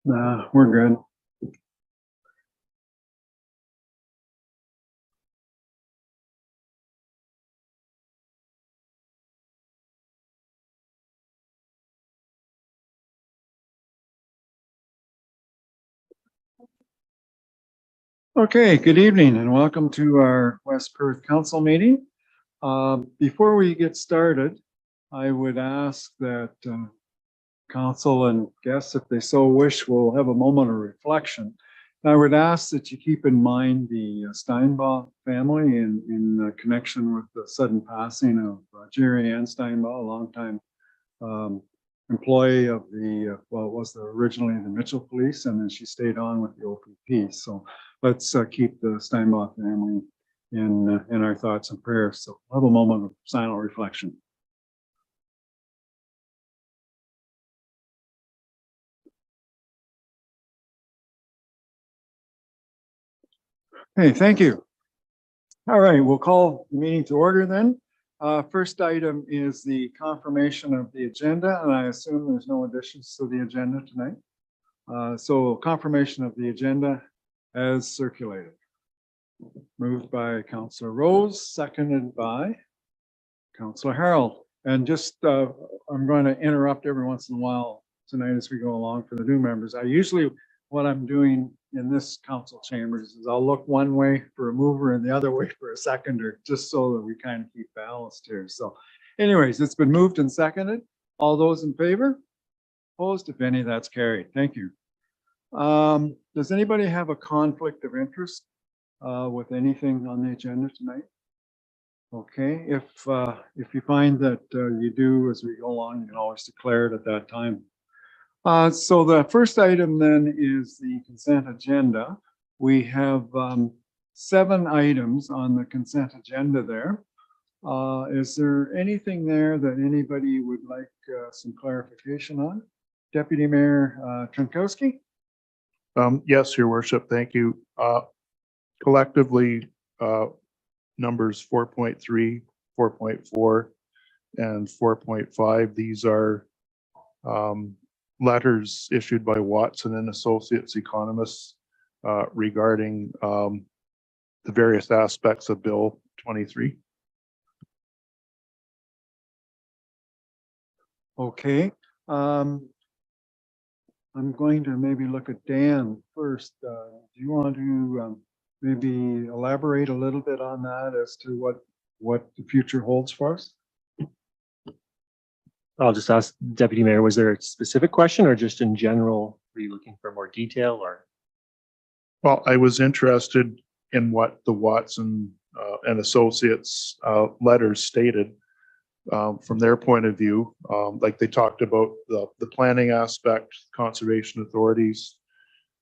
We're good. Okay, good evening and welcome to our West Perth Council meeting. Before we get started, I would ask that council and guests, if they so wish, will have a moment of reflection. I would ask that you keep in mind the Steinbaugh family in connection with the sudden passing of Jerry Ann Steinbaugh, a longtime employee of the, well, it was originally the Mitchell Police, and then she stayed on with the OPP. So let's keep the Steinbaugh family in our thoughts and prayers. So have a moment of silent reflection. Hey, thank you. All right, we'll call the meeting to order then. First item is the confirmation of the agenda, and I assume there's no additions to the agenda tonight. So confirmation of the agenda as circulated. Moved by Councillor Rose, seconded by Councillor Harold. And just, I'm going to interrupt every once in a while tonight as we go along for the new members. What I'm doing in this council chambers is I'll look one way for a mover and the other way for a seconder, just so that we kind of keep balanced here. So anyways, it's been moved and seconded. All those in favor? Opposed? If any, that's carried. Thank you. Does anybody have a conflict of interest with anything on the agenda tonight? Okay, if you find that you do as we go along, you can always declare it at that time. So the first item then is the consent agenda. We have 7 items on the consent agenda there. Is there anything there that anybody would like some clarification on? Deputy Mayor Trnkowski? Yes, Your Worship, thank you. Collectively, numbers 4.3, 4.4, and 4.5, these are letters issued by Watson and Associates economists regarding the various aspects of Bill 23. Okay. I'm going to maybe look at Dan first. Do you want to maybe elaborate a little bit on that as to what the future holds for us? I'll just ask Deputy Mayor, was there a specific question or just in general, were you looking for more detail or? Well, I was interested in what the Watson and Associates letters stated from their point of view. Like they talked about the planning aspect, conservation authorities,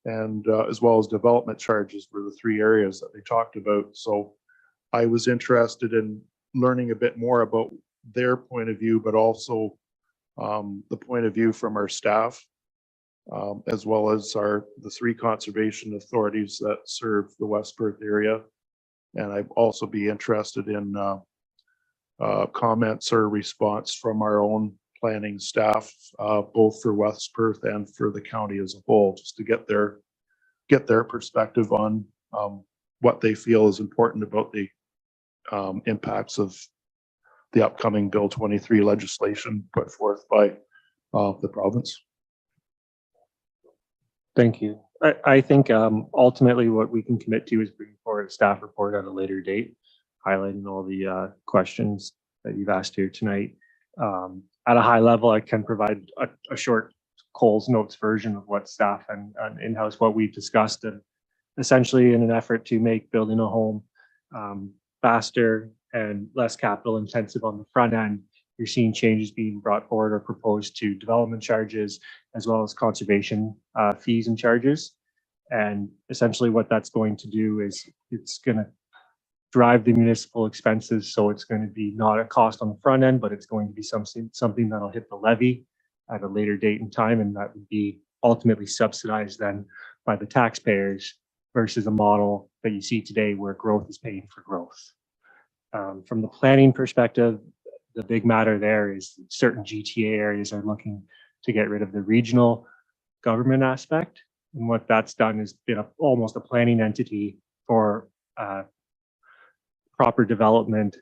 and as well as development charges were the 3 areas that they talked about. So I was interested in learning a bit more about their point of view, but also the point of view from our staff, as well as the 3 conservation authorities that serve the West Perth area. And I'd also be interested in comments or response from our own planning staff, both for West Perth and for the county as a whole, just to get their perspective on what they feel is important about the impacts of the upcoming Bill 23 legislation put forth by the province. Thank you. I think ultimately what we can commit to is bringing forward a staff report at a later date, highlighting all the questions that you've asked here tonight. At a high level, I can provide a short Coles Notes version of what staff and in-house what we've discussed, and essentially in an effort to make building a home faster and less capital intensive on the front end. You're seeing changes being brought forward or proposed to development charges, as well as conservation fees and charges. And essentially what that's going to do is it's going to drive the municipal expenses. So it's going to be not a cost on the front end, but it's going to be something that'll hit the levy at a later date and time. And that would be ultimately subsidized then by the taxpayers versus a model that you see today where growth is paying for growth. From the planning perspective, the big matter there is certain GTA areas are looking to get rid of the regional government aspect. And what that's done is been almost a planning entity for proper development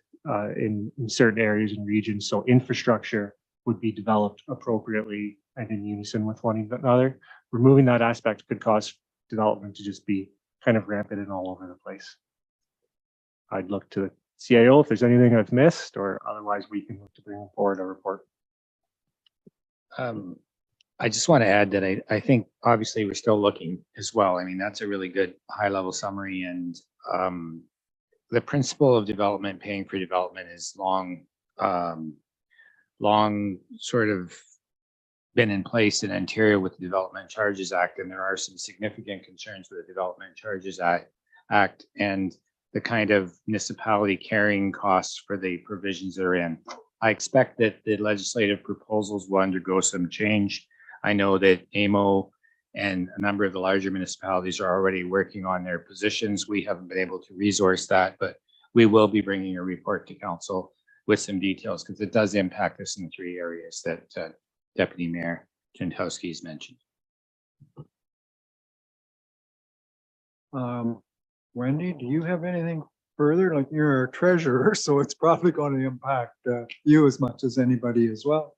in certain areas and regions. So infrastructure would be developed appropriately and in unison with one another. Removing that aspect could cause development to just be kind of rampant and all over the place. I'd look to the CIO if there's anything I've missed, or otherwise we can look to bring forward a report. I just want to add that I think obviously we're still looking as well. I mean, that's a really good high level summary, and the principle of development paying for development is long sort of been in place in Ontario with the Development Charges Act, and there are some significant concerns with the Development Charges Act and the kind of municipality carrying costs for the provisions that are in. I expect that the legislative proposals will undergo some change. I know that AMO and a number of the larger municipalities are already working on their positions. We haven't been able to resource that, but we will be bringing a report to council with some details because it does impact us in the 3 areas that Deputy Mayor Gentowski has mentioned. Wendy, do you have anything further? Like, you're a treasurer, so it's probably going to impact you as much as anybody as well.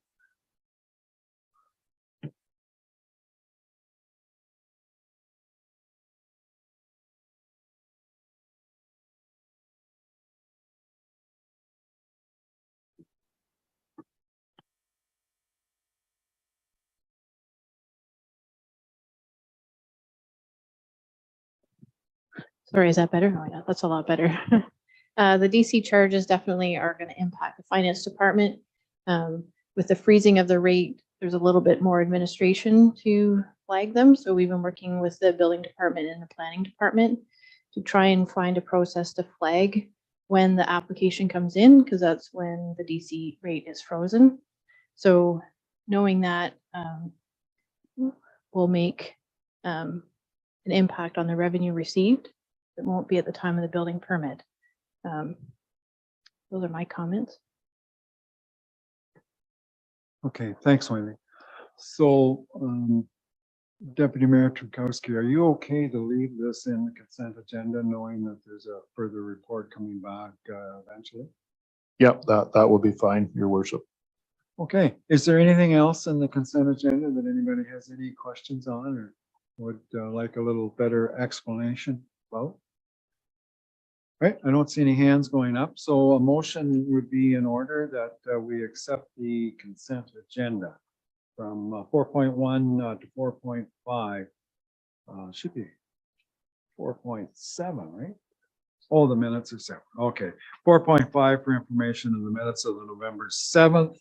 Sorry, is that better? Oh, yeah, that's a lot better. The DC charges definitely are going to impact the finance department. With the freezing of the rate, there's a little bit more administration to flag them. So we've been working with the building department and the planning department to try and find a process to flag when the application comes in, because that's when the DC rate is frozen. So knowing that will make an impact on the revenue received. It won't be at the time of the building permit. Those are my comments. Okay, thanks, Wendy. So, Deputy Mayor Trukowski, are you okay to leave this in the consent agenda, knowing that there's a further report coming back eventually? Yep, that will be fine, Your Worship. Okay, is there anything else in the consent agenda that anybody has any questions on or would like a little better explanation about? Right, I don't see any hands going up, so a motion would be in order that we accept the consent agenda from 4.1 to 4.5. Should be 4.7, right? Oh, the minutes are separate. Okay, 4.5 for information in the minutes of the November 7th,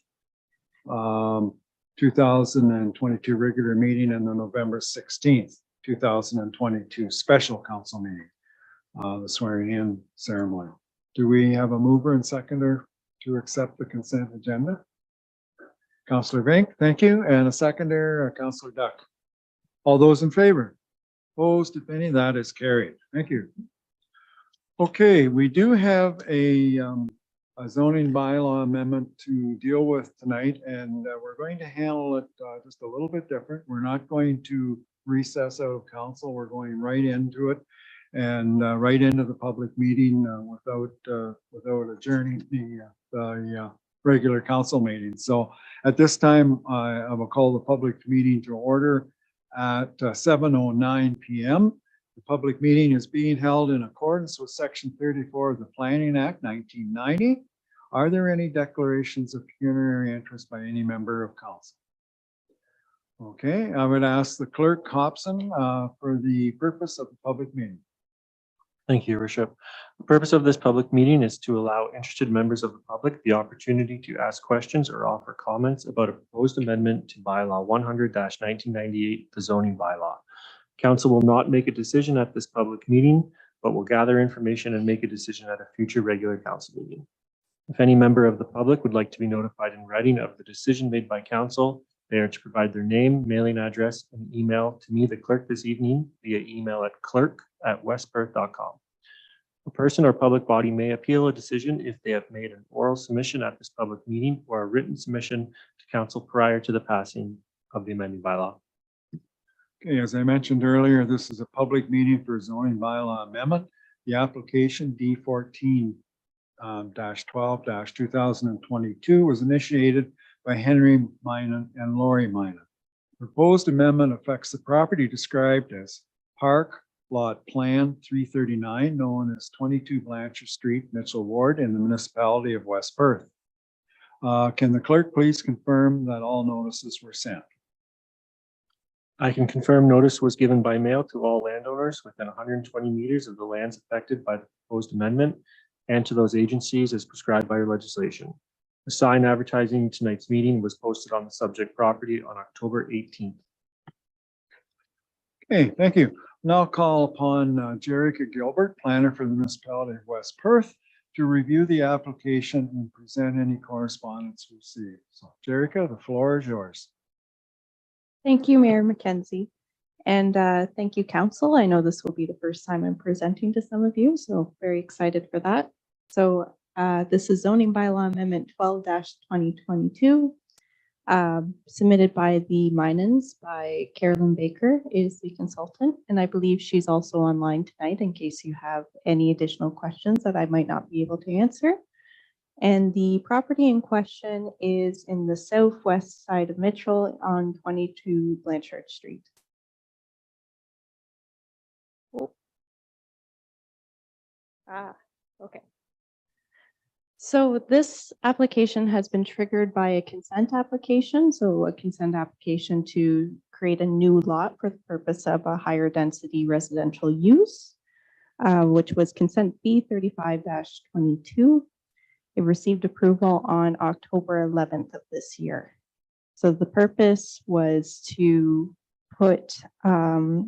2022 regular meeting and the November 16th, 2022 special council meeting. The swearing in ceremony. Do we have a mover and seconder to accept the consent agenda? Councillor Vink, thank you. And a seconder, Councillor Duck. All those in favor? Opposed, if any, that is carried. Thank you. Okay, we do have a zoning bylaw amendment to deal with tonight, and we're going to handle it just a little bit different. We're not going to recess out of council. We're going right into it. And right into the public meeting without adjourning the regular council meeting. So at this time, I will call the public meeting to order at 7:09 p.m. The public meeting is being held in accordance with Section 34 of the Planning Act 1990. Are there any declarations of pecuniary interest by any member of council? Okay, I would ask the clerk Hobson for the purpose of the public meeting. Thank you, Your Worship. The purpose of this public meeting is to allow interested members of the public the opportunity to ask questions or offer comments about a proposed amendment to bylaw 100-1998, the zoning bylaw. Council will not make a decision at this public meeting, but will gather information and make a decision at a future regular council meeting. If any member of the public would like to be notified in writing of the decision made by council, they are to provide their name, mailing address, and email to me, the clerk, this evening via email at clerk@westperth.com. A person or public body may appeal a decision if they have made an oral submission at this public meeting or a written submission to council prior to the passing of the amending bylaw. Okay, as I mentioned earlier, this is a public meeting for zoning bylaw amendment. The application D14 -12 2022 was initiated by Henry Minot and Lori Minot. Proposed amendment affects the property described as Park Lot Plan 339, known as 22 Blanchard Street, Mitchell Ward, in the municipality of West Perth. Can the clerk please confirm that all notices were sent? I can confirm notice was given by mail to all landowners within 120 meters of the lands affected by the proposed amendment and to those agencies as prescribed by legislation. A sign advertising tonight's meeting was posted on the subject property on October 18th. Okay, thank you. Now call upon Jerica Gilbert, planner for the municipality of West Perth, to review the application and present any correspondence received. So Jerica, the floor is yours. Thank you, Mayor McKenzie. And thank you, council. I know this will be the first time I'm presenting to some of you, so very excited for that. So this is zoning bylaw amendment 12-2022, submitted by the Minans by Carolyn Baker is the consultant. And I believe she's also online tonight in case you have any additional questions that I might not be able to answer. And the property in question is in the southwest side of Mitchell on 22 Blanchard Street. Oh. Okay. So this application has been triggered by a consent application. So a consent application to create a new lot for the purpose of a higher density residential use, which was consent B 35-22. It received approval on October 11th of this year. So the purpose was to put a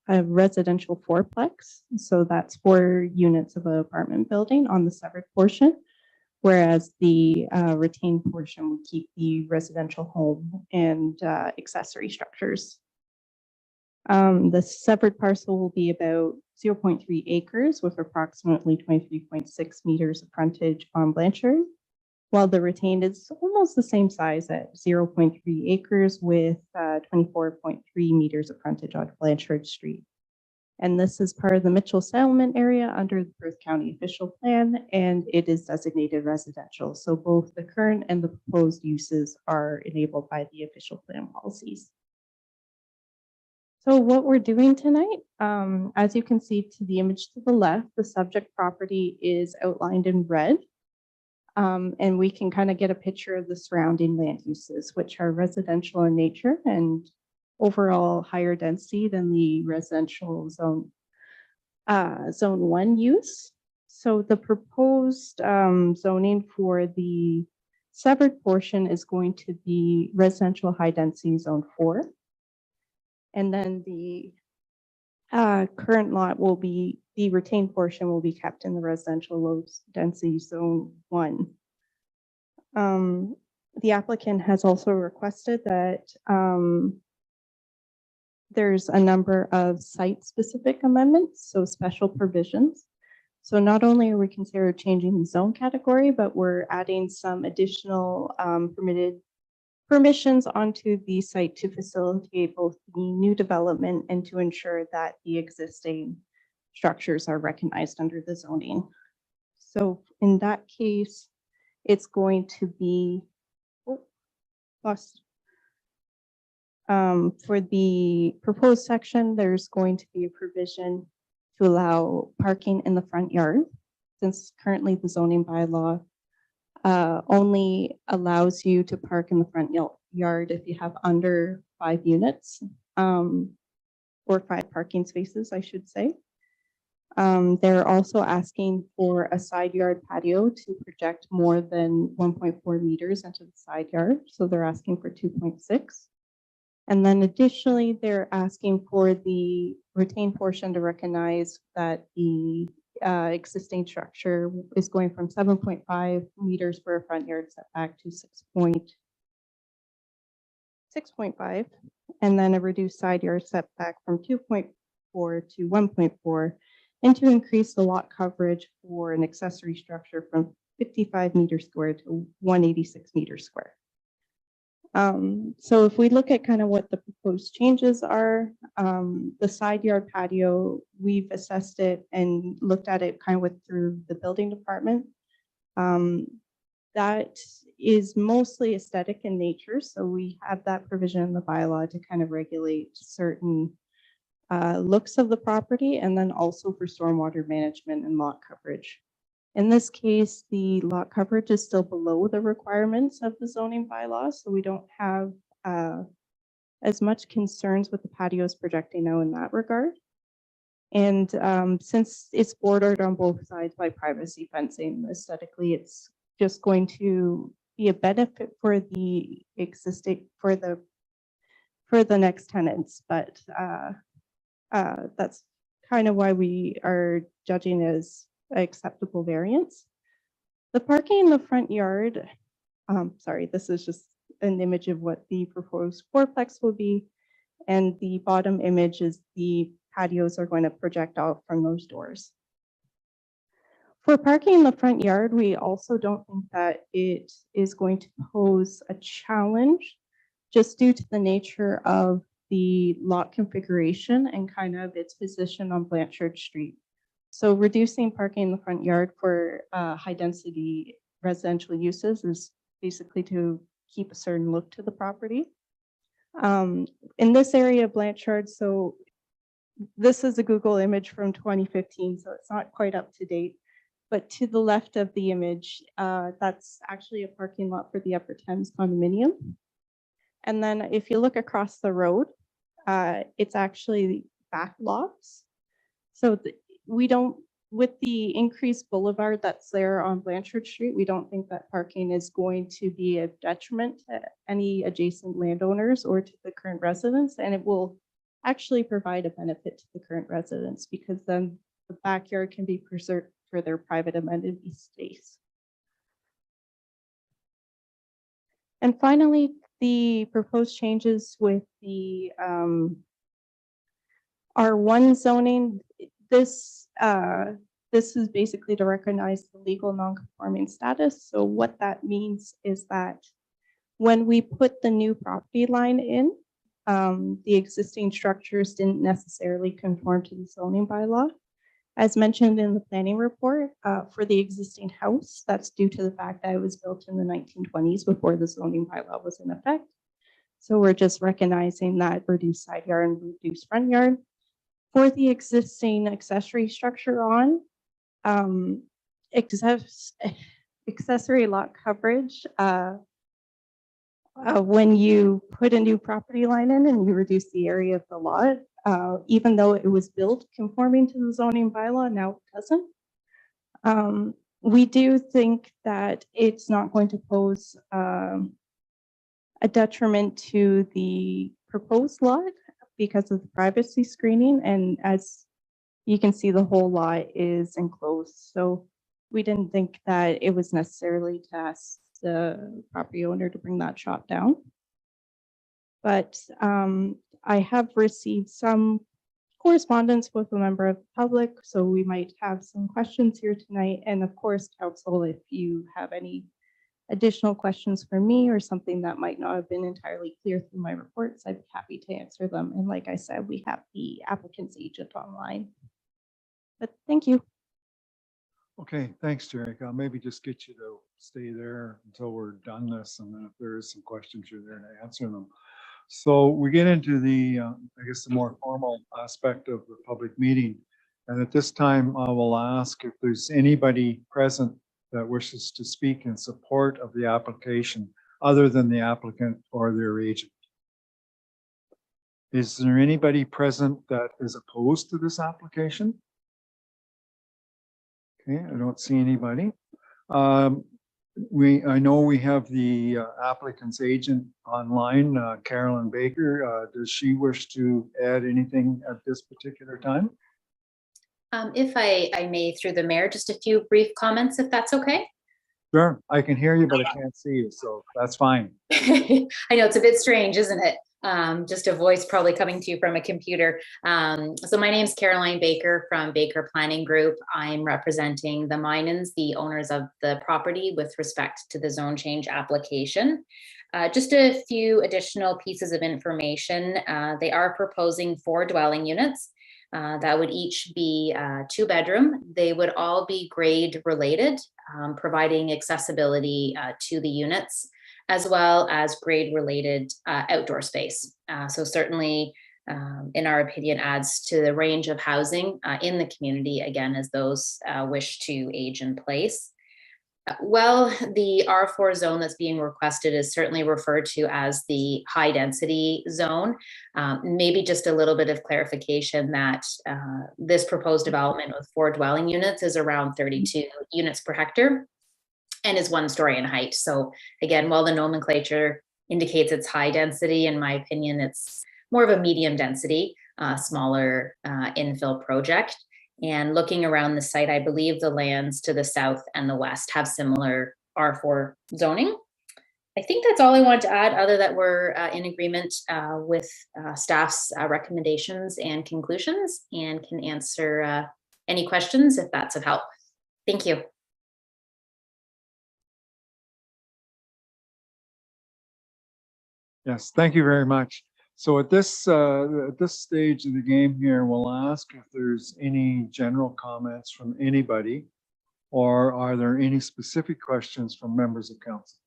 residential fourplex. So that's 4 units of an apartment building on the severed portion, whereas the retained portion would keep the residential home and accessory structures. The severed parcel will be about 0.3 acres with approximately 23.6 meters of frontage on Blanchard, while the retained is almost the same size at 0.3 acres with 24.3 meters of frontage on Blanchard Street. And this is part of the Mitchell settlement area under the Perth County official plan, and it is designated residential. So both the current and the proposed uses are enabled by the official plan policies. So what we're doing tonight, as you can see to the image to the left, the subject property is outlined in red. And we can kind of get a picture of the surrounding land uses, which are residential in nature and overall higher density than the residential zone 1 use. So the proposed zoning for the severed portion is going to be residential high density zone 4. And then the current lot will be, the retained portion will be kept in the residential low density zone 1. The applicant has also requested that there's a number of site-specific amendments, so special provisions. So not only are we considering changing the zone category, but we're adding some additional permissions onto the site to facilitate both the new development and to ensure that the existing structures are recognized under the zoning. So in that case, it's going to be for the proposed section, there's going to be a provision to allow parking in the front yard, since currently the zoning bylaw only allows you to park in the front yard if you have under 5 units, or 5 parking spaces, I should say. They're also asking for a side yard patio to project more than 1.4 meters into the side yard. So they're asking for 2.6. And then additionally, they're asking for the retained portion to recognize that the existing structure is going from 7.5 meters for a front yard setback to 6.5, and then a reduced side yard setback from 2.4 to 1.4, and to increase the lot coverage for an accessory structure from 55 meters square to 186 meters square. So if we look at kind of what the proposed changes are, the side yard patio, we've assessed it and looked at it kind of through the building department. That is mostly aesthetic in nature, so we have that provision in the bylaw to kind of regulate certain looks of the property, and then also for stormwater management and lot coverage. In this case, the lot coverage is still below the requirements of the zoning bylaw, so we don't have as much concerns with the patios projecting now in that regard. And since it's bordered on both sides by privacy fencing, aesthetically, it's just going to be a benefit for the existing, for the next tenants, but that's kind of why we are judging as acceptable variance. The parking in the front yard, sorry, this is just an image of what the proposed fourplex will be. And the bottom image is the patios are going to project out from those doors. For parking in the front yard, we also don't think that it is going to pose a challenge just due to the nature of the lot configuration and kind of its position on Blanchard Street. So reducing parking in the front yard for high density residential uses is basically to keep a certain look to the property. In this area of Blanchard, so this is a Google image from 2015, so it's not quite up to date. But to the left of the image, that's actually a parking lot for the Upper Thames condominium. And then if you look across the road, it's actually back lots. So we don't, with the increased boulevard that's there on Blanchard Street, we don't think that parking is going to be a detriment to any adjacent landowners or to the current residents. And it will actually provide a benefit to the current residents because then the backyard can be preserved for their private amenity space. And finally, the proposed changes with the R1 zoning, this is basically to recognize the legal non-conforming status. So what that means is that when we put the new property line in, the existing structures didn't necessarily conform to the zoning bylaw. As mentioned in the planning report, for the existing house, that's due to the fact that it was built in the 1920s before the zoning bylaw was in effect. So we're just recognizing that reduced side yard and reduced front yard. For the existing accessory structure on, accessory lot coverage, when you put a new property line in and you reduce the area of the lot, even though it was built conforming to the zoning bylaw, now it doesn't. We do think that it's not going to pose a detriment to the proposed lot because of the privacy screening. And as you can see, the whole lot is enclosed. So we didn't think that it was necessarily to ask the property owner to bring that shop down. But I have received some correspondence with a member of the public, so we might have some questions here tonight. And of course, council, if you have any additional questions for me or something that might not have been entirely clear through my reports, I'd be happy to answer them. And like I said, we have the applicant's agent online. But thank you. Okay, thanks, Derek. I'll maybe just get you to stay there until we're done this, and then if there is some questions, you're there to answer them. So we get into the, I guess, the more formal aspect of the public meeting. And at this time, I will ask if there's anybody present that wishes to speak in support of the application other than the applicant or their agent. Is there anybody present that is opposed to this application? Okay, I don't see anybody. I know we have the applicant's agent online, Carolyn Baker. Does she wish to add anything at this particular time? If I may, through the mayor, just a few brief comments, if that's okay. Sure, I can hear you, but I can't see you, so that's fine. I know it's a bit strange, isn't it? Just a voice probably coming to you from a computer. So my name is Caroline Baker from Baker Planning Group. I'm representing the Minans, the owners of the property with respect to the zone change application. Just a few additional pieces of information. They are proposing 4 dwelling units that would each be 2-bedroom. They would all be grade related, providing accessibility to the units, as well as grade related outdoor space. So certainly, in our opinion, adds to the range of housing in the community, again, as those wish to age in place. Well, the R4 zone that's being requested is certainly referred to as the high density zone. Maybe just a little bit of clarification that this proposed development with 4 dwelling units is around 32 units per hectare and is 1 story in height. So again, while the nomenclature indicates it's high density, in my opinion, it's more of a medium density, smaller infill project. And looking around the site, I believe the lands to the south and the west have similar R4 zoning. I think that's all I want to add, other that we're in agreement with staff's recommendations and conclusions, and can answer any questions if that's of help. Thank you. Yes, thank you very much. So at this stage of the game here, we'll ask if there's any general comments from anybody, or are there any specific questions from members of council?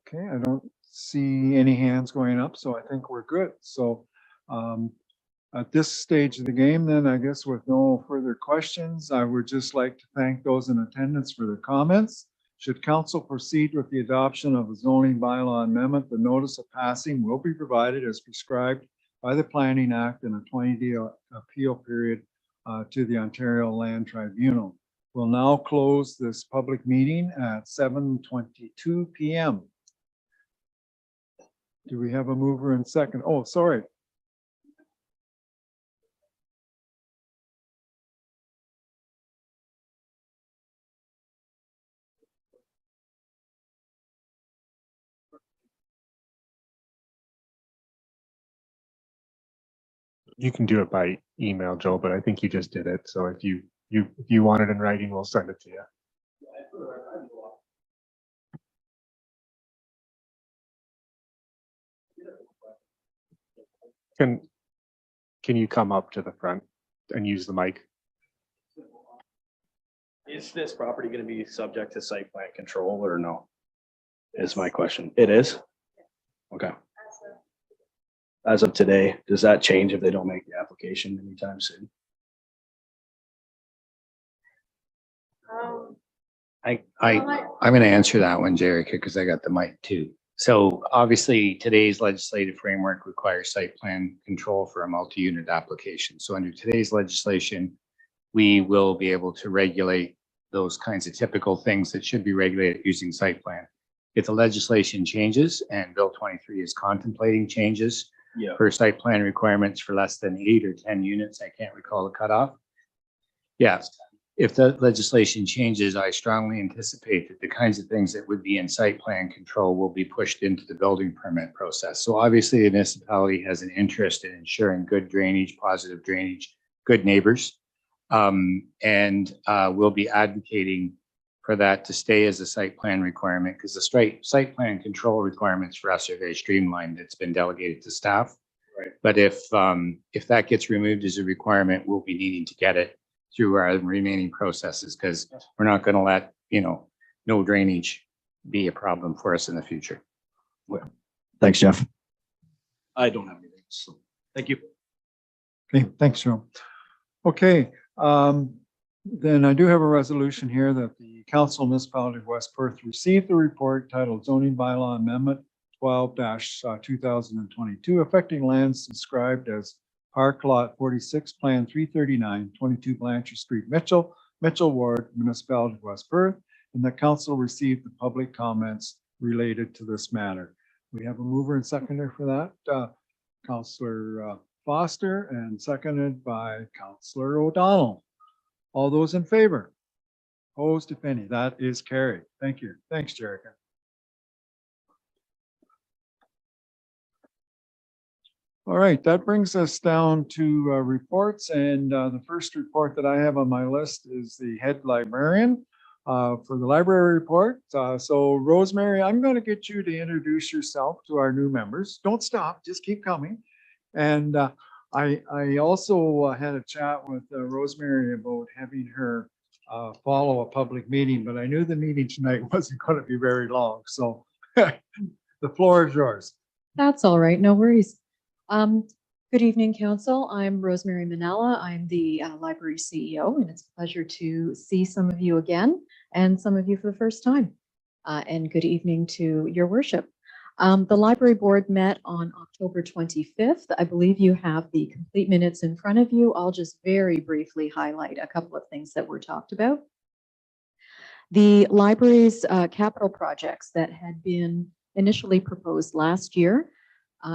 Okay, I don't see any hands going up, so I think we're good. So at this stage of the game, then, I guess with no further questions, I would just like to thank those in attendance for their comments. Should council proceed with the adoption of a zoning bylaw amendment, the notice of passing will be provided as prescribed by the Planning Act in a 20-day appeal period to the Ontario Land Tribunal. We'll now close this public meeting at 7:22 p.m. Do we have a mover and second? Oh, sorry. You can do it by email, Joe, but I think you just did it. So if you want it in writing, we'll send it to you. Can you come up to the front and use the mic? Is this property going to be subject to site plan control or no? Is my question. It is? Okay. As of today, does that change if they don't make the application anytime soon? I'm going to answer that one, Jerica, because I got the mic too. So obviously today's legislative framework requires site plan control for a multi-unit application. So under today's legislation, we will be able to regulate those kinds of typical things that should be regulated using site plan. If the legislation changes, and Bill 23 is contemplating changes for site plan requirements for less than 8 or 10 units, I can't recall the cutoff. Yes. If the legislation changes, I strongly anticipate that the kinds of things that would be in site plan control will be pushed into the building permit process. So obviously the municipality has an interest in ensuring good drainage, positive drainage, good neighbors. And we'll be advocating for that to stay as a site plan requirement, because the site plan control requirements for us are very streamlined. It's been delegated to staff. Right. But if that gets removed as a requirement, we'll be needing to get it through our remaining processes, because we're not going to let, no drainage be a problem for us in the future. Well, thanks, Jeff. I don't have anything, so thank you. Okay, thanks, Joe. Okay, then I do have a resolution here that the Council Municipality of West Perth received the report titled Zoning Bylaw Amendment 12-2022 affecting lands described as Park Lot 46, Plan 339, 22 Blanchard Street, Mitchell Ward, Municipality of West Perth, and the council received the public comments related to this matter. We have a mover and seconder for that, Councillor Foster, and seconded by Councillor O'Donnell. All those in favor? Opposed, if any? That is carried. Thank you. Thanks, Jerica. All right, that brings us down to reports, and the first report that I have on my list is the head librarian. for the library report. So Rosemary, I'm going to get you to introduce yourself to our new members. Don't stop, just keep coming. And I also had a chat with Rosemary about having her follow a public meeting, but I knew the meeting tonight wasn't going to be very long. So the floor is yours. That's all right, no worries. Good evening, council. I'm Rosemary Manella. I'm the library CEO, and it's a pleasure to see some of you again and some of you for the first time. And good evening to your worship. The library board met on October 25th. I believe you have the complete minutes in front of you. I'll just very briefly highlight a couple of things that were talked about. The library's capital projects that had been initially proposed last year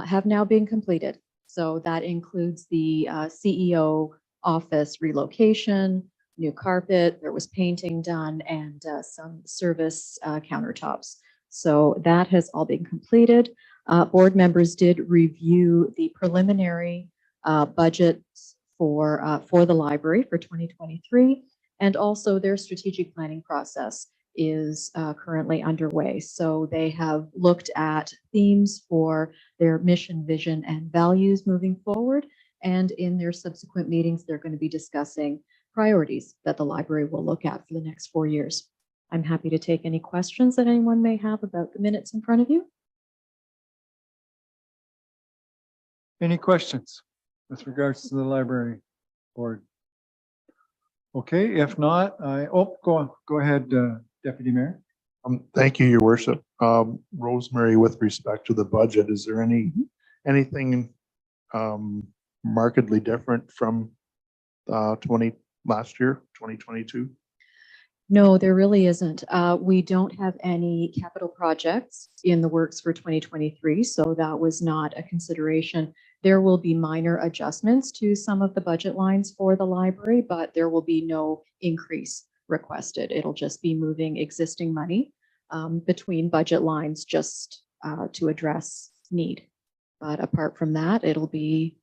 have now been completed. So that includes the CEO office relocation, new carpet, there was painting done, and some service countertops. So that has all been completed. Board members did review the preliminary budgets for the library for 2023, and also their strategic planning process is currently underway. So they have looked at themes for their mission, vision, and values moving forward. And in their subsequent meetings, they're going to be discussing priorities that the library will look at for the next 4 years. I'm happy to take any questions that anyone may have about the minutes in front of you. Any questions with regards to the library board? Okay, if not, go ahead, Deputy Mayor. Thank you, your worship. Rosemary, with respect to the budget, is there anything markedly different from last year, 2022? No, there really isn't. We don't have any capital projects in the works for 2023, so that was not a consideration. There will be minor adjustments to some of the budget lines for the library, but there will be no increase requested. It'll just be moving existing money between budget lines just to address need. But apart from that, it'll be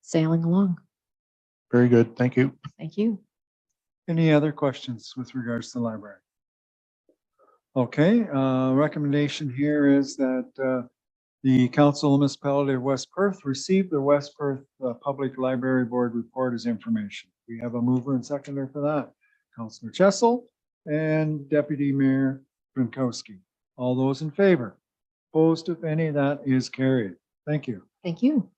sailing along. Very good, thank you. Thank you. Any other questions with regards to the library? Okay, recommendation here is that the Council of Municipality of West Perth receive the West Perth Public Library Board report as information. We have a mover and seconder for that. Councillor Chessel and Deputy Mayor Gronkowski. All those in favor? Opposed, if any, that is carried. Thank you. Thank you.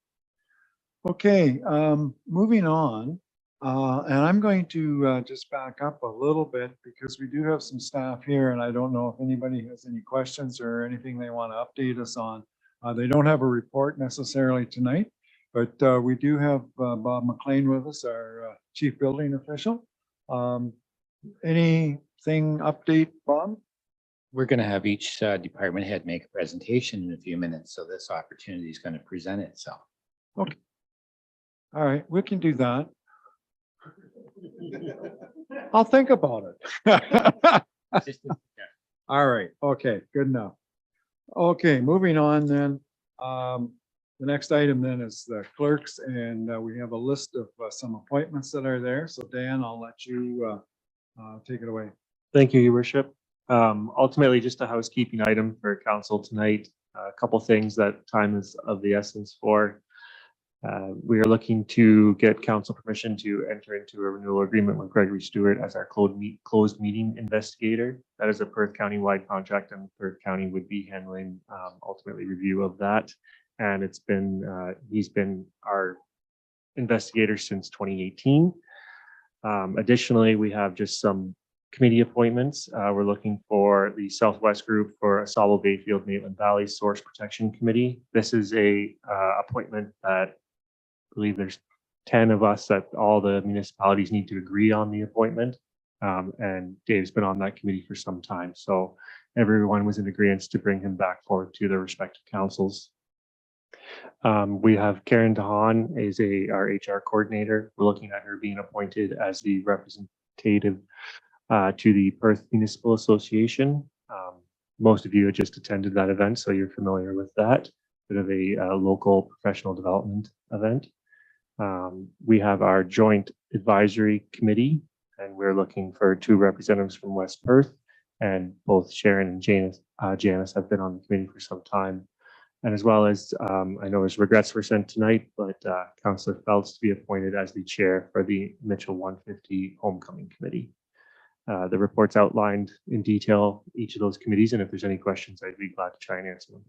Okay, moving on. And I'm going to just back up a little bit because we do have some staff here and I don't know if anybody has any questions or anything they want to update us on. They don't have a report necessarily tonight, but we do have Bob McLean with us, our Chief Building Official. Anything update, Bob? We're going to have each department head make a presentation in a few minutes, so this opportunity is going to present itself. Okay. All right, we can do that. I'll think about it. All right, okay, good enough. Okay, moving on then. The next item then is the clerks, and we have a list of some appointments that are there. So Dan, I'll let you take it away. Thank you, your worship. Ultimately, just a housekeeping item for council tonight. A couple things that time is of the essence for. We are looking to get council permission to enter into a renewal agreement with Gregory Stewart as our closed meeting investigator. That is a Perth County-wide contract, and Perth County would be handling ultimately review of that. And it's been he's been our investigator since 2018. Additionally, we have just some committee appointments. We're looking for the Southwest Group for Asabo Bayfield Maitland Valley Source Protection Committee. This is a appointment that I believe there's 10 of us that all the municipalities need to agree on the appointment. And Dave's been on that committee for some time. So everyone was in agreement to bring him back forward to their respective councils. We have Karen DeHaan is our HR coordinator. We're looking at her being appointed as the representative to the Perth Municipal Association. Most of you have just attended that event, so you're familiar with that. Bit of a local professional development event. We have our joint advisory committee. And we're looking for 2 representatives from West Perth. And both Sharon and Janice have been on the committee for some time. And as well as, I know his regrets were sent tonight, but Councillor Phelps to be appointed as the chair for the Mitchell 150 Homecoming Committee. The report's outlined in detail each of those committees, and if there's any questions, I'd be glad to try and answer them.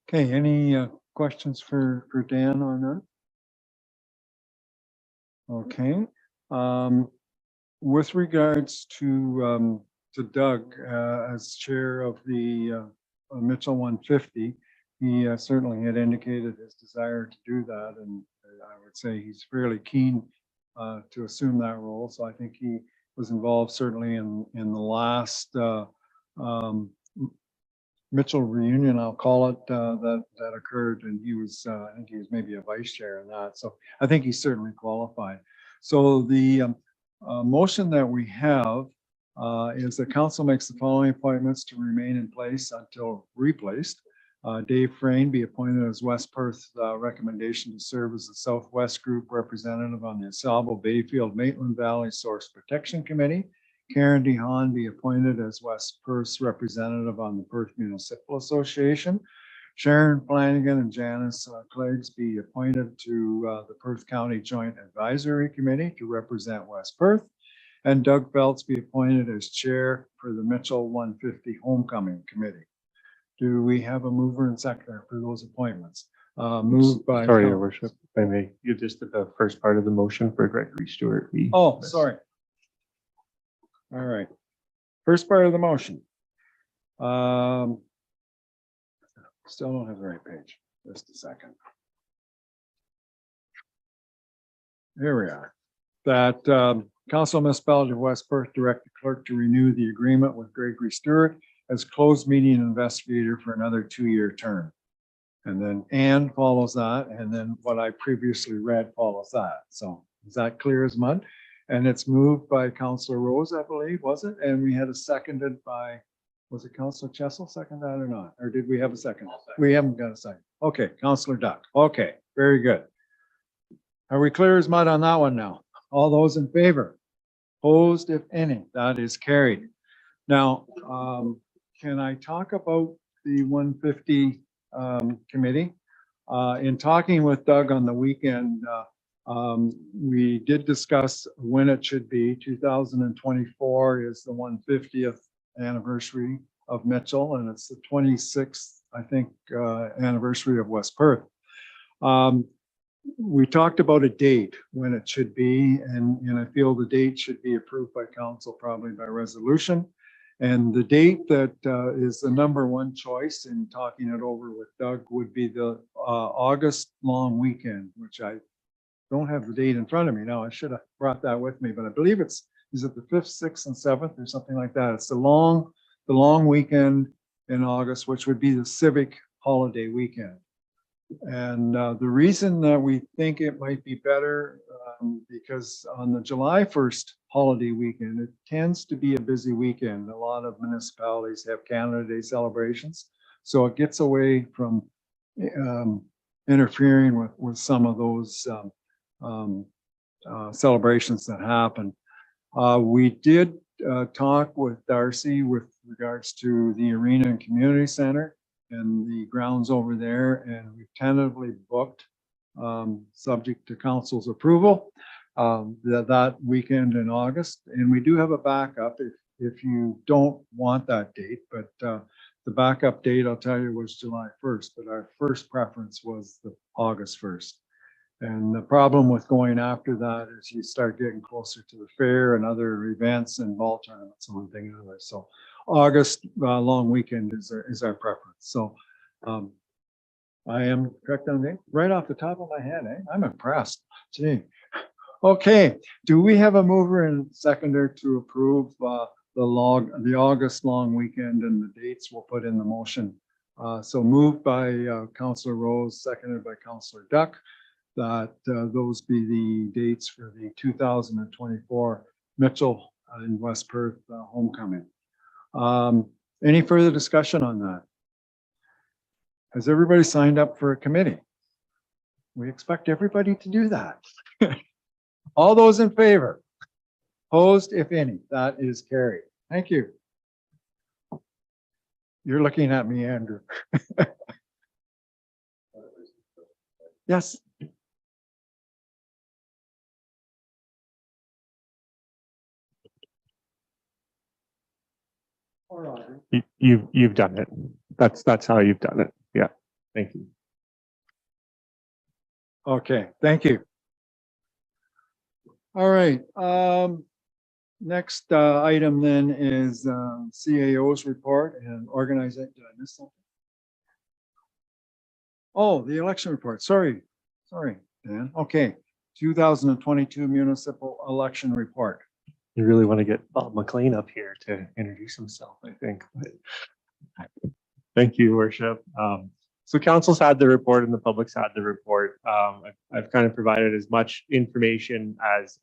Okay, any questions for Dan on that? Okay. With regards to Doug as chair of the Mitchell 150, he certainly had indicated his desire to do that, and I would say he's fairly keen to assume that role. So I think he was involved certainly in the last Mitchell reunion, I'll call it, that occurred, and he was I think he was maybe a vice chair in that. So I think he's certainly qualified. So the motion that we have is that council makes the following appointments to remain in place until replaced. Dave Frayne be appointed as West Perth recommendation to serve as the Southwest Group representative on the Salvo Bayfield Maitland Valley Source Protection Committee. Karen DeHaan be appointed as West Perth's representative on the Perth Municipal Association. Sharon Flanagan and Janice Cleggs be appointed to the Perth County Joint Advisory Committee to represent West Perth. And Doug Phelps be appointed as chair for the Mitchell 150 Homecoming Committee. Do we have a mover and seconder for those appointments? Moved by. Sorry, Your Worship, if I may, you just did the first part of the motion for Gregory Stewart. Oh, sorry. All right. First part of the motion. Still don't have the right page. Just a second. Here we are. That Council Municipality of West Perth direct the clerk to renew the agreement with Gregory Stewart as closed meeting investigator for another 2-year term. And then and follows that, and then what I previously read follows that. So is that clear as mud? And it's moved by Councillor Rose, I believe, was it? And we had a seconded by, was it Councillor Chessel second that or not? Or did we have a second? We haven't got a second. Okay, Councillor Duck. Okay, very good. Are we clear as mud on that one now? All those in favor? Opposed, if any, that is carried. Now, can I talk about the 150 committee? In talking with Doug on the weekend, we did discuss when it should be. 2024 is the 150th anniversary of Mitchell, and it's the 26th, I think, anniversary of West Perth. We talked about a date when it should be, and I feel the date should be approved by council, probably by resolution. And the date that is the #1 choice in talking it over with Doug would be the August long weekend, which I don't have the date in front of me now. I should have brought that with me, but I believe is it the 5th, 6th, and 7th or something like that. It's the long weekend in August, which would be the civic holiday weekend. And the reason that we think it might be better, because on the July 1st holiday weekend, it tends to be a busy weekend. A lot of municipalities have Canada Day celebrations. So it gets away from interfering with some of those celebrations that happen. We did talk with Darcy with regards to the Arena and Community Center and the grounds over there, and we've tentatively booked, subject to council's approval, that weekend in August. And we do have a backup if you don't want that date, but the backup date, I'll tell you, was July 1st, but our first preference was the August 1st. And the problem with going after that is you start getting closer to the fair and other events and ball tournaments and one thing and another. So August long weekend is our preference. So I am correct on that right off the top of my head. I'm impressed. Gee. Okay. Do we have a mover and seconder to approve the August long weekend and the dates we'll put in the motion? So moved by Councillor Rose, seconded by Councillor Duck, that those be the dates for the 2024 Mitchell and West Perth homecoming. Any further discussion on that? Has everybody signed up for a committee? We expect everybody to do that. All those in favor? Opposed, if any, that is carried. Thank you. You're looking at me, Andrew. Yes. You've done it. That's how you've done it. Yeah. Thank you. Okay, thank you. All right, next item then is CAO's report and organizing. Did I miss something? Oh, the election report. Sorry, Dan. Okay, 2022 municipal election report. You really want to get Bob McLean up here to introduce himself, I think. But thank you, Worship. So council's had the report and the public's had the report. I've kind of provided as much information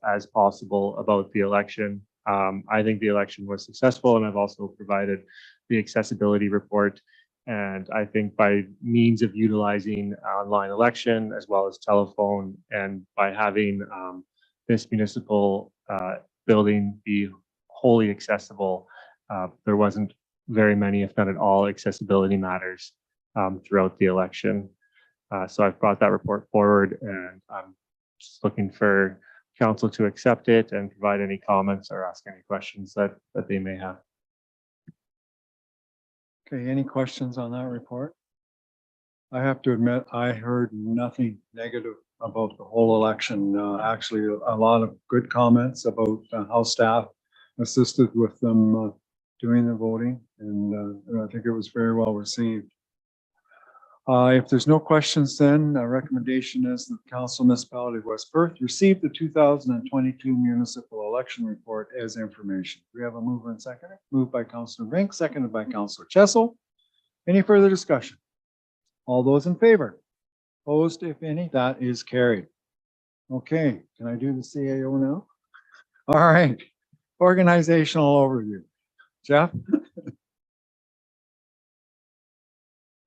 as possible about the election. I think the election was successful, and I've also provided the accessibility report. And I think by means of utilizing online election as well as telephone, and by having this municipal building be wholly accessible, there wasn't very many, if not at all, accessibility matters throughout the election. So I've brought that report forward, and I'm just looking for council to accept it and provide any comments or ask any questions that they may have. Okay, any questions on that report? I have to admit, I heard nothing negative about the whole election. Actually, a lot of good comments about how staff assisted with them doing the voting, and I think it was very well received. If there's no questions, then a recommendation is that the Council Municipality of West Perth receive the 2022 municipal election report as information. We have a mover and seconder. Moved by Councillor Brink, seconded by Councillor Chessel. Any further discussion? All those in favor? Opposed, if any, that is carried. Okay, can I do the CAO now? All right, organizational overview. Jeff?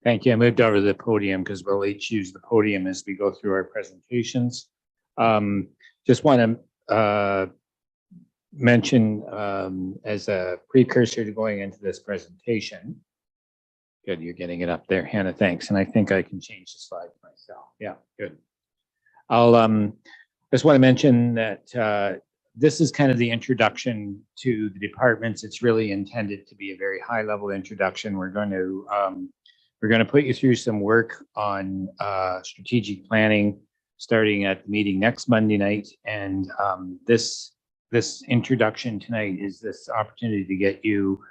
Thank you. I moved over to the podium because we'll each use the podium as we go through our presentations. Just want to mention as a precursor to going into this presentation. Good, you're getting it up there, Hannah, thanks. And I think I can change the slide myself. Yeah, good. I'll just want to mention that this is kind of the introduction to the departments. It's really intended to be a very high level introduction. We're going to put you through some work on strategic planning starting at the meeting next Monday night. And this introduction tonight is this opportunity to get you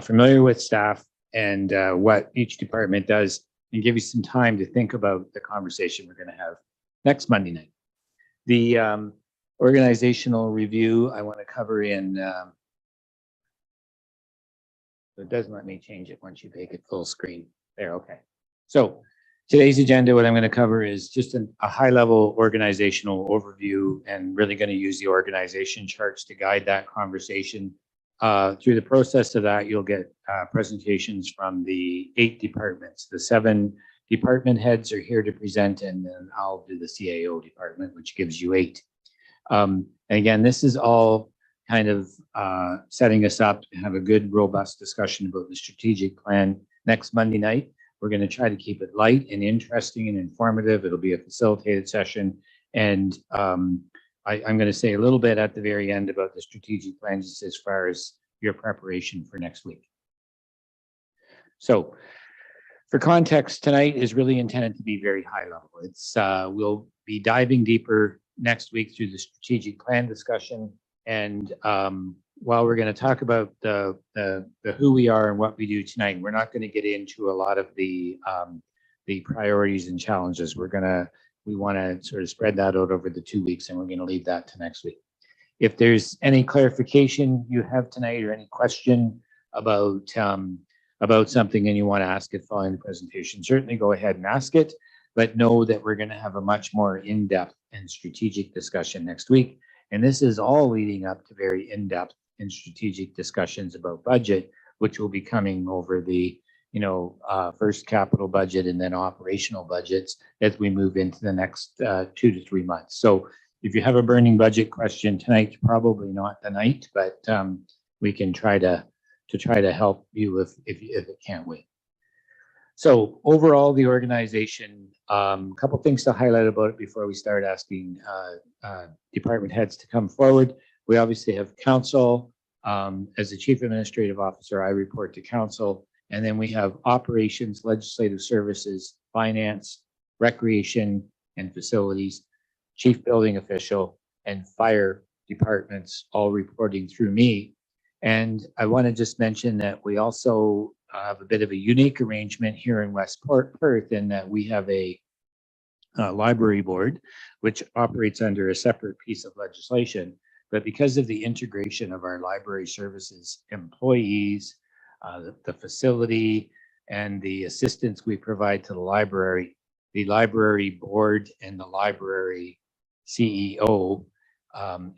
familiar with staff and what each department does, and give you some time to think about the conversation we're going to have next Monday night. The organizational review I want to cover in, it doesn't let me change it once you make it full screen. There, okay. So today's agenda, what I'm going to cover is just a high-level organizational overview, and really going to use the organization charts to guide that conversation. Through the process of that, you'll get presentations from the 8 departments. The 7 department heads are here to present, and then I'll do the CAO department, which gives you 8. And again, this is all kind of setting us up to have a good, robust discussion about the strategic plan next Monday night. We're going to try to keep it light and interesting and informative. It'll be a facilitated session. And I'm going to say a little bit at the very end about the strategic plan, just as far as your preparation for next week. So for context, tonight is really intended to be very high level. It's we'll be diving deeper next week through the strategic plan discussion. And while we're going to talk about the who we are and what we do tonight, we're not going to get into a lot of the priorities and challenges. We want to sort of spread that out over the 2 weeks, and we're going to leave that to next week. If there's any clarification you have tonight or any question about something and you want to ask it following the presentation, certainly go ahead and ask it, but know that we're going to have a much more in-depth and strategic discussion next week. And this is all leading up to very in-depth and strategic discussions about budget, which will be coming over the first capital budget and then operational budgets as we move into the next 2 to 3 months. So if you have a burning budget question tonight, probably not the night, but we can try to help you if it can't wait. So overall, the organization, a couple things to highlight about it before we start asking department heads to come forward. We obviously have council. As the chief administrative officer, I report to council. And then we have operations, legislative services, finance, recreation and facilities, chief building official, and fire departments all reporting through me. And I want to just mention that we also have a bit of a unique arrangement here in West Perth in that we have a library board, which operates under a separate piece of legislation. But because of the integration of our library services employees, the facility, and the assistance we provide to the library board and the library CEO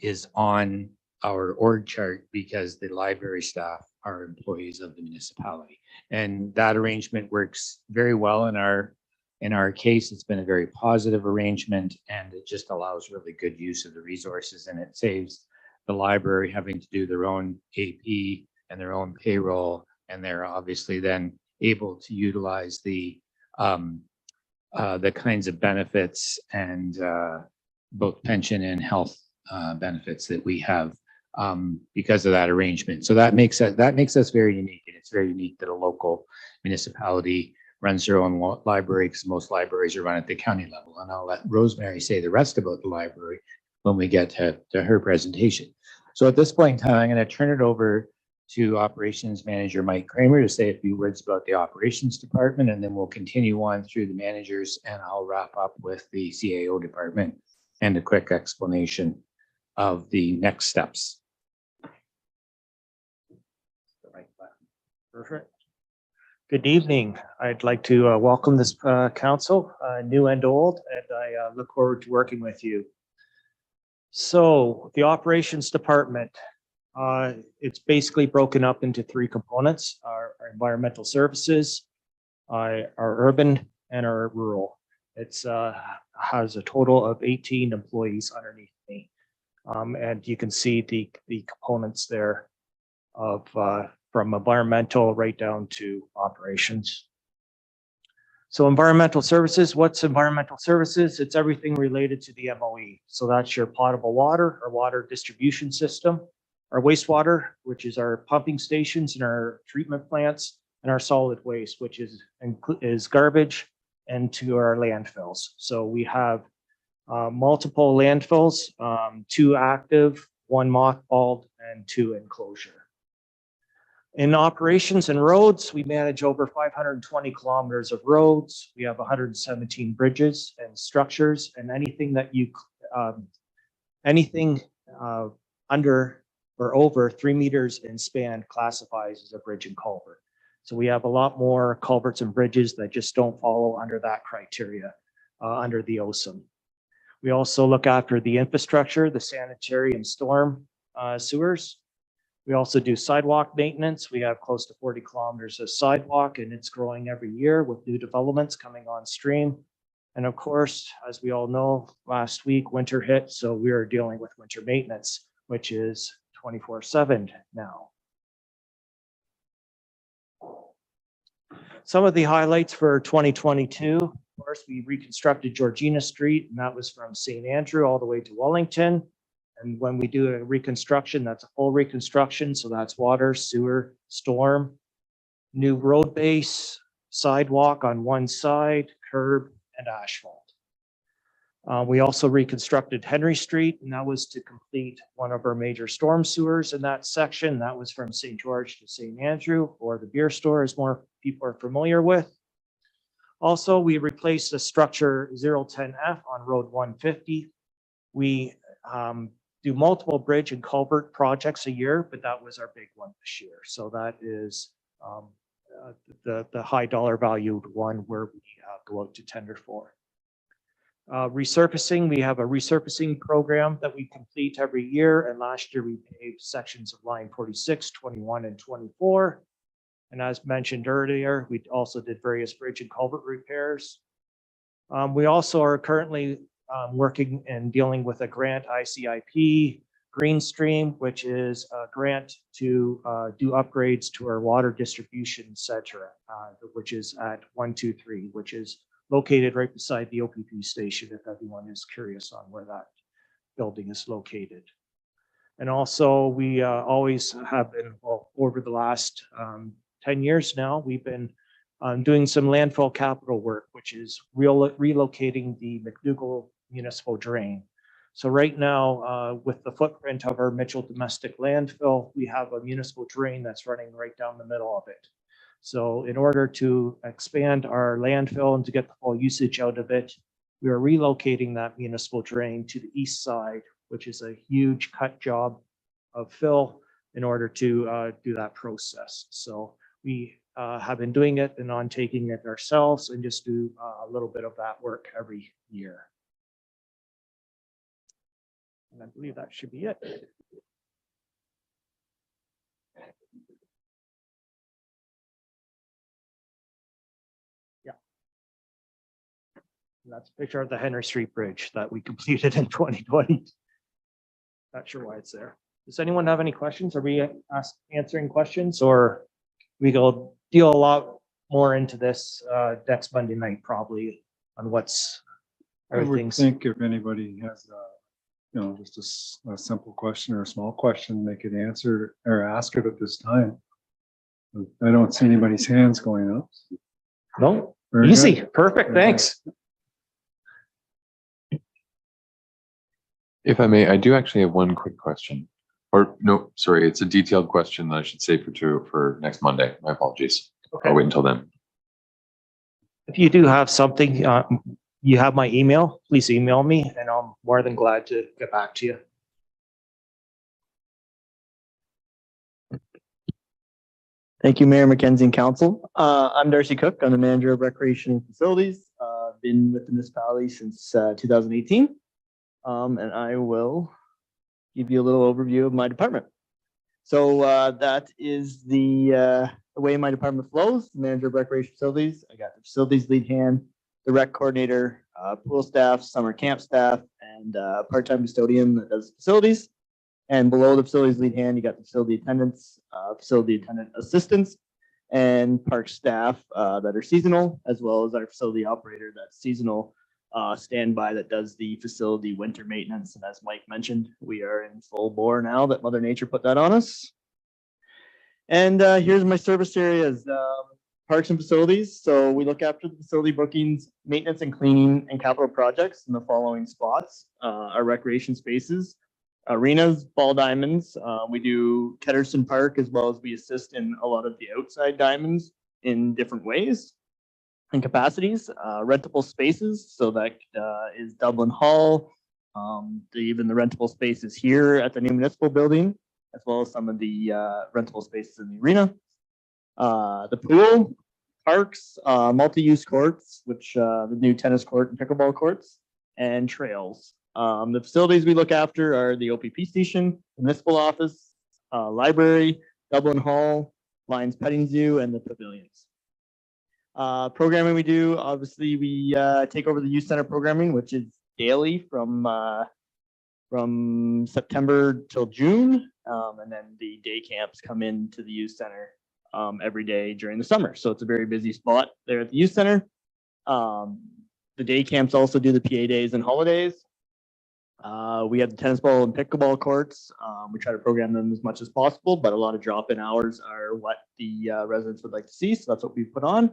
is on our org chart because the library staff are employees of the municipality. And that arrangement works very well in our case. It's been a very positive arrangement, and it just allows really good use of the resources, and it saves the library having to do their own AP and their own payroll, and they're obviously then able to utilize the kinds of benefits and both pension and health benefits that we have because of that arrangement. So that makes us very unique, and it's very unique that a local municipality runs their own library, because most libraries are run at the county level. And I'll let Rosemary say the rest about the library when we get to her presentation. So at this point in time, I'm going to turn it over to Operations Manager Mike Kramer to say a few words about the Operations Department, and then we'll continue on through the managers, and I'll wrap up with the CAO department and a quick explanation of the next steps. Perfect. Good evening. I'd like to welcome this council, new and old, and I look forward to working with you. So the Operations Department, it's basically broken up into three components: our environmental services, our urban, and our rural. It's has a total of 18 employees underneath me. And you can see the components there of from environmental right down to operations. So environmental services, what's environmental services? It's everything related to the MOE. So that's your potable water, our water distribution system, our wastewater, which is our pumping stations and our treatment plants, and our solid waste, which is garbage, and to our landfills. So we have multiple landfills, 2 active, 1 mothballed, and 2 in closure. In operations and roads, we manage over 520 kilometers of roads. We have 117 bridges and structures, and anything that under or over 3 meters in span classifies as a bridge and culvert. So we have a lot more culverts and bridges that just don't follow under that criteria under the OSIM. We also look after the infrastructure, the sanitary and storm sewers. We also do sidewalk maintenance. We have close to 40 kilometers of sidewalk, and it's growing every year with new developments coming on stream. And of course, as we all know, last week winter hit, so we are dealing with winter maintenance, which is 24/7 now. Some of the highlights for 2022, of course, we reconstructed Georgina Street, and that was from St. Andrew all the way to Wellington. And when we do a reconstruction, that's a full reconstruction. So that's water, sewer, storm, new road base, sidewalk on one side, curb, and asphalt. We also reconstructed Henry Street, and that was to complete one of our major storm sewers in that section. That was from St. George to St. Andrew, or the beer store, as more people are familiar with. Also, we replaced the structure 010F on Road 150. We do multiple bridge and culvert projects a year, but that was our big one this year. So that is the high dollar valued one where we go out to tender for. Resurfacing, we have a resurfacing program that we complete every year. And last year we paved sections of line 46, 21, and 24. And as mentioned earlier, we also did various bridge and culvert repairs. We also are currently working and dealing with a grant ICIP Green Stream, which is a grant to do upgrades to our water distribution center, which is at 123, which is located right beside the OPP station, if everyone is curious on where that building is located. And also, we always have been, well, over the last 10 years now, we've been doing some landfill capital work, which is relocating the McDougall municipal drain. So right now, with the footprint of our Mitchell domestic landfill, we have a municipal drain that's running right down the middle of it. So in order to expand our landfill and to get the full usage out of it, we are relocating that municipal drain to the east side, which is a huge cut job of fill in order to do that process. So we have been doing it and on taking it ourselves and just do a little bit of that work every year. And I believe that should be it. Yeah. And that's a picture of the Henry Street Bridge that we completed in 2020. Not sure why it's there. Does anyone have any questions? Are we answering questions, or we go deal a lot more into this next Monday night, probably, on what's I would everything's. think if anybody has, just a simple question or a small question, they could answer or ask it at this time. I don't see anybody's hands going up. No, Very good. easy, perfect, thanks. If I may, I do actually have one quick question. Or no, sorry, it's a detailed question that I should save for next Monday. My apologies. I'll wait until then. If you do have something, you have my email, please email me and I'm more than glad to get back to you. Thank you, Mayor Mackenzie and Council. I'm Darcy Cook. I'm the manager of recreation and facilities. Been with the municipality since 2018. And I will give you a little overview of my department. So that is the way my department flows. The manager of recreation facilities. I got the facilities lead hand, the rec coordinator, pool staff, summer camp staff, and part-time custodian that does facilities. And below the facilities lead hand, you got the facility attendants, facility attendant assistants, and park staff that are seasonal, as well as our facility operator that's seasonal standby that does the facility winter maintenance. And as Mike mentioned, we are in full bore now that Mother Nature put that on us. And here's my service areas, parks and facilities. So we look after the facility bookings, maintenance and cleaning, and capital projects in the following spots. Our recreation spaces, arenas, ball diamonds. We do Ketterson Park, as well as we assist in a lot of the outside diamonds in different ways and capacities. Rentable spaces, so that is Dublin Hall, even the rentable spaces here at the new municipal building, as well as some of the rentable spaces in the arena. The pool, parks, multi-use courts, which the new tennis court and pickleball courts, and trails. The facilities we look after are the OPP station, the municipal office, library, Dublin Hall, Lions Petting Zoo, and the pavilions. Programming we do, obviously we take over the youth center programming, which is daily from September till June, and then the day camps come into the youth center every day during the summer. So it's a very busy spot there at the youth center. The day camps also do the PA days and holidays. We have the tennis ball and pickleball courts. We try to program them as much as possible, but a lot of drop-in hours are what the residents would like to see. So that's what we put on.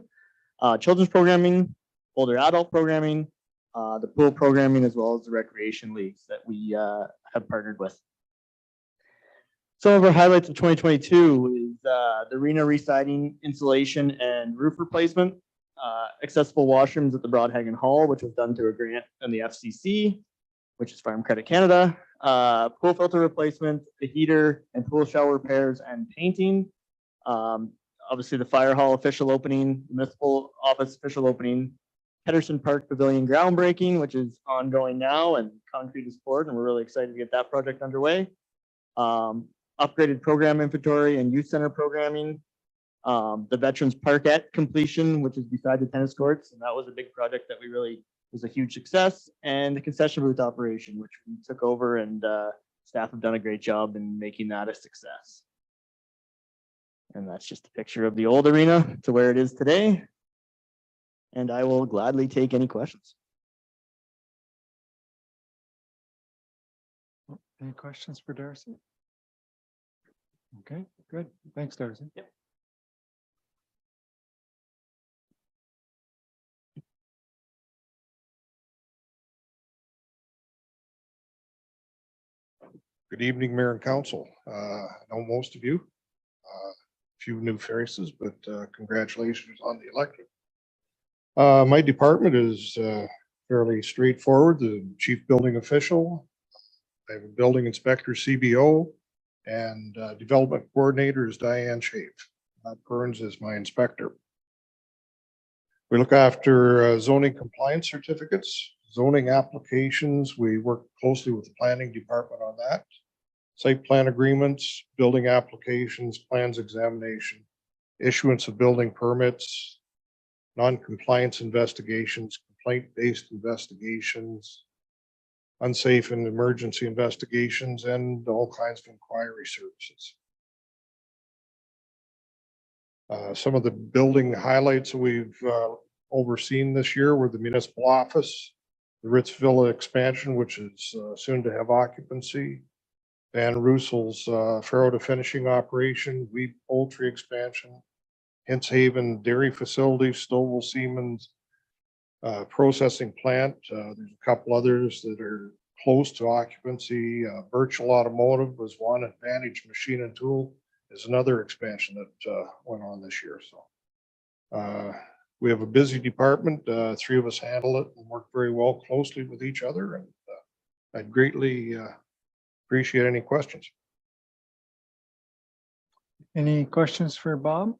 Children's programming, older adult programming, the pool programming, as well as the recreation leagues that we have partnered with. Some of our highlights of 2022 is the arena re-siding, insulation, and roof replacement. Accessible washrooms at the Broadhagen Hall, which was done through a grant from the FCC, which is Farm Credit Canada. Pool filter replacement, the heater and pool shower repairs and painting. Obviously the fire hall official opening, municipal office official opening, Ketterson Park Pavilion groundbreaking, which is ongoing now, and concrete is poured, and we're really excited to get that project underway. Upgraded program inventory and youth center programming. The Veterans Parkette completion, which is beside the tennis courts, and that was a big project that we really was a huge success, and the concession booth operation, which we took over, and staff have done a great job in making that a success. And that's just a picture of the old arena to where it is today. And I will gladly take any questions. Any questions for Darcy? Okay, good. Thanks, Darcy. Yep. Good evening, Mayor and Council. I know most of you, few new faces, but congratulations on the election. My department is fairly straightforward. The chief building official, I have a building inspector, CBO, and development coordinator is Diane Schaaf. Burns is my inspector. We look after zoning compliance certificates, zoning applications. We work closely with the planning department on that. Site plan agreements, building applications, plans examination, issuance of building permits, non-compliance investigations, complaint-based investigations, unsafe and emergency investigations, and all kinds of inquiry services. Some of the building highlights we've overseen this year were the municipal office, the Ritz Villa expansion, which is soon to have occupancy, Van Russel's farrow to finishing operation, wheat poultry expansion, Hintz Haven dairy facility, Stovall Siemens processing plant. There's a couple others that are close to occupancy. Birchall Automotive was one. Advantage Machine and Tool is another expansion that went on this year. So we have a busy department. Three of us handle it and work very well closely with each other. And I'd greatly appreciate any questions. Any questions for Bob?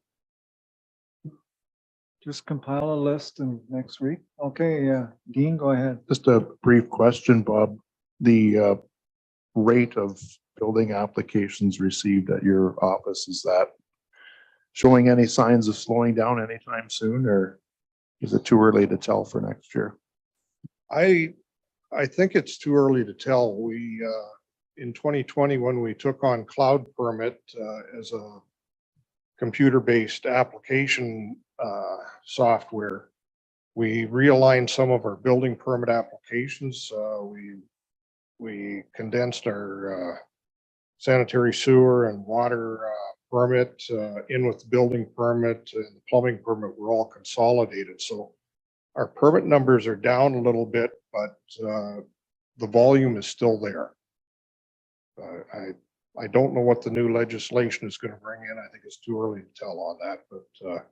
Just compile a list and next week. Okay, Dean, go ahead. Just a brief question, Bob. The rate of building applications received at your office, is that showing any signs of slowing down anytime soon, or is it too early to tell for next year? I think it's too early to tell. We in 2020, when we took on Cloud Permit as a computer-based application software, we realigned some of our building permit applications. We condensed our sanitary sewer and water permit in with the building permit and the plumbing permit were all consolidated. So our permit numbers are down a little bit, but the volume is still there. I don't know what the new legislation is going to bring in. I think it's too early to tell on that, but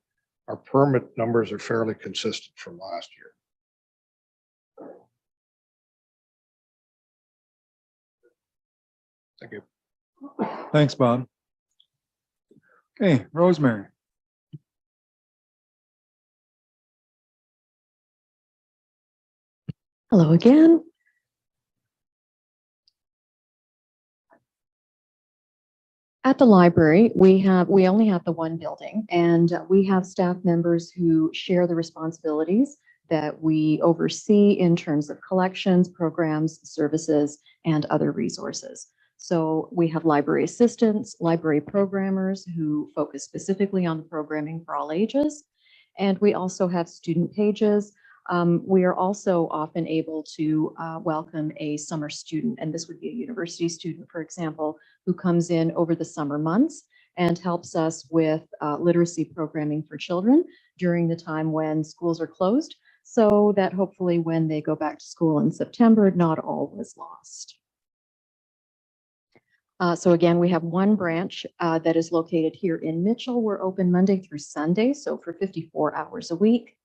our permit numbers are fairly consistent from last year. Thank you. Thanks, Bob. Okay, Rosemary. Hello again. At the library, we only have the one building, and we have staff members who share the responsibilities that we oversee in terms of collections, programs, services, and other resources. So we have library assistants, library programmers who focus specifically on programming for all ages. And we also have student pages. We are also often able to welcome a summer student, and this would be a university student, for example, who comes in over the summer months and helps us with literacy programming for children during the time when schools are closed, so that hopefully when they go back to school in September, not all was lost. So again, we have one branch that is located here in Mitchell. We're open Monday through Sunday, so for 54 hours a week.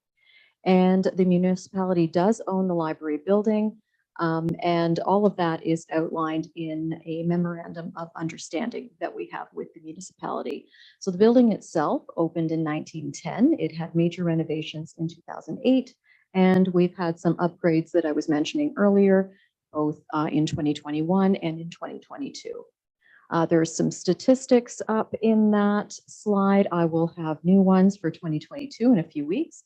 And the municipality does own the library building, and all of that is outlined in a memorandum of understanding that we have with the municipality. So the building itself opened in 1910. It had major renovations in 2008, and we've had some upgrades that I was mentioning earlier, both in 2021 and in 2022. There's some statistics up in that slide. I will have new ones for 2022 in a few weeks.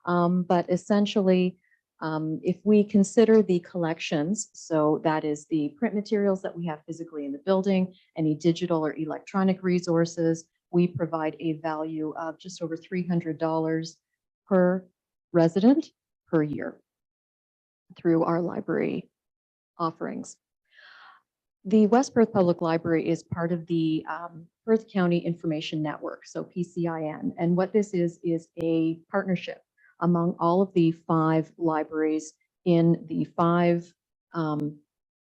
But essentially, If we consider the collections, so that is the print materials that we have physically in the building, any digital or electronic resources, we provide a value of just over $300 per resident per year through our library offerings. The West Perth Public Library is part of the Perth County Information Network, so PCIN. And what this is a partnership among all of the 5 libraries in the 5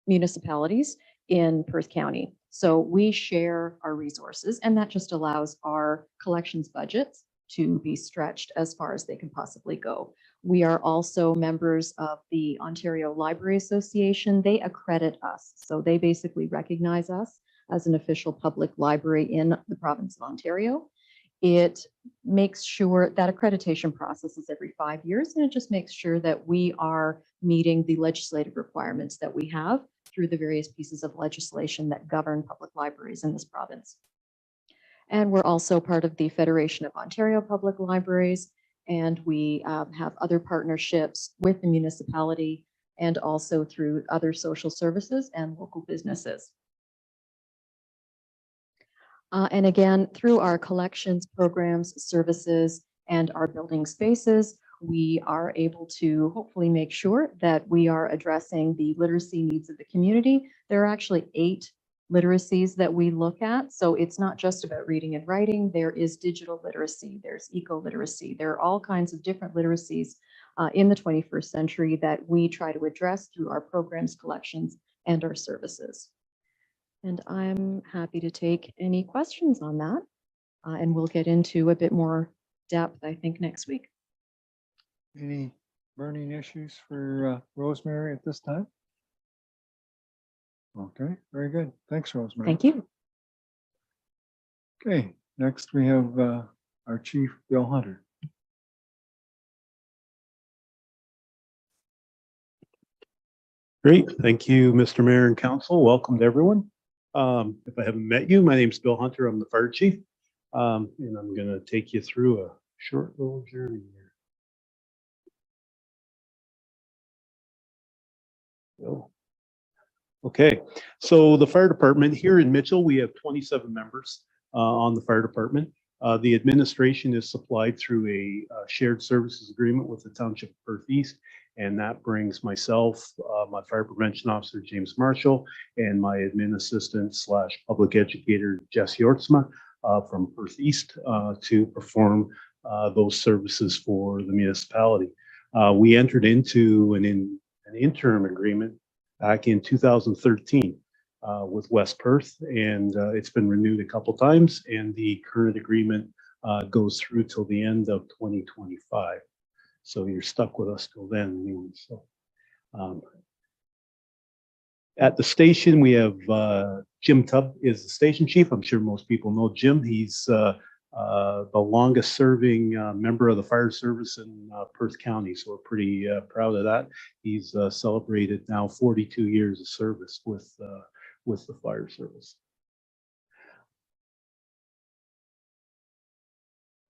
municipalities in Perth County. So we share our resources, and that just allows our collections budgets to be stretched as far as they can possibly go. We are also members of the Ontario Library Association. They accredit us, so they basically recognize us as an official public library in the province of Ontario. It makes sure that accreditation process is every 5 years, and it just makes sure that we are meeting the legislative requirements that we have through the various pieces of legislation that govern public libraries in this province. And we're also part of the Federation of Ontario Public Libraries, and we have other partnerships with the municipality and also through other social services and local businesses. And again, through our collections programs, services, and our building spaces, we are able to hopefully make sure that we are addressing the literacy needs of the community. There are actually 8 literacies that we look at. So it's not just about reading and writing. There is digital literacy, there's eco-literacy. There are all kinds of different literacies in the 21st century that we try to address through our programs, collections, and our services. And I'm happy to take any questions on that. And we'll get into a bit more depth, I think, next week. Any burning issues for Rosemary at this time? Okay, very good. Thanks, Rosemary. Thank you. Okay, next we have our chief, Bill Hunter. Great. Thank you, Mr. Mayor and Council. Welcome to everyone. If I haven't met you, my name's Bill Hunter. I'm the fire chief. And I'm going to take you through a short little journey here. Oh. Okay, so the fire department here in Mitchell, we have 27 members on the fire department. The administration is supplied through a shared services agreement with the Township of Perth East, and that brings myself, my fire prevention officer, James Marshall, and my admin assistant / public educator, Jesse Ortsma, from Perth East to perform those services for the municipality. We entered into an interim agreement back in 2013 with West Perth, and it's been renewed a couple times, and the current agreement goes through till the end of 2025. So you're stuck with us till then. So, at the station, we have Jim Tubb is the station chief. I'm sure most people know Jim. He's the longest serving member of the fire service in Perth County. So we're pretty proud of that. He's celebrated now 42 years of service with the fire service.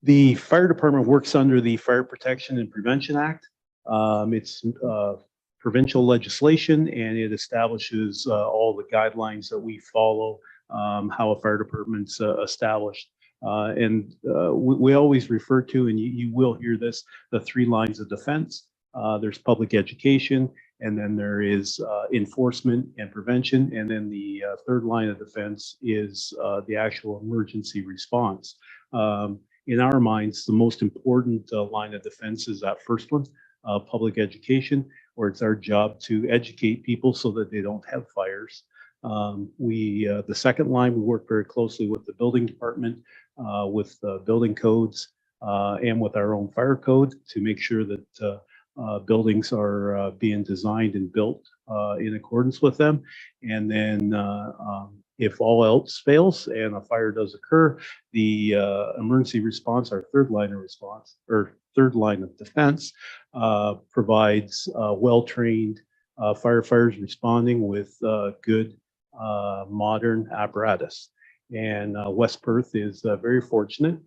The fire department works under the Fire Protection and Prevention Act. It's provincial legislation, and it establishes all the guidelines that we follow, how a fire department's established. We always refer to, and you will hear this, the 3 lines of defense. There's public education, and then there is enforcement and prevention, and then the 3rd line of defense is the actual emergency response. In our minds, the most important line of defense is that first one, public education, where it's our job to educate people so that they don't have fires. The second line, we work very closely with the building department, with building codes, and with our own fire code to make sure that buildings are being designed and built in accordance with them. And then if all else fails and a fire does occur, the emergency response, our 3rd line of response, or 3rd line of defense, provides well-trained firefighters responding with good modern apparatus. And West Perth is very fortunate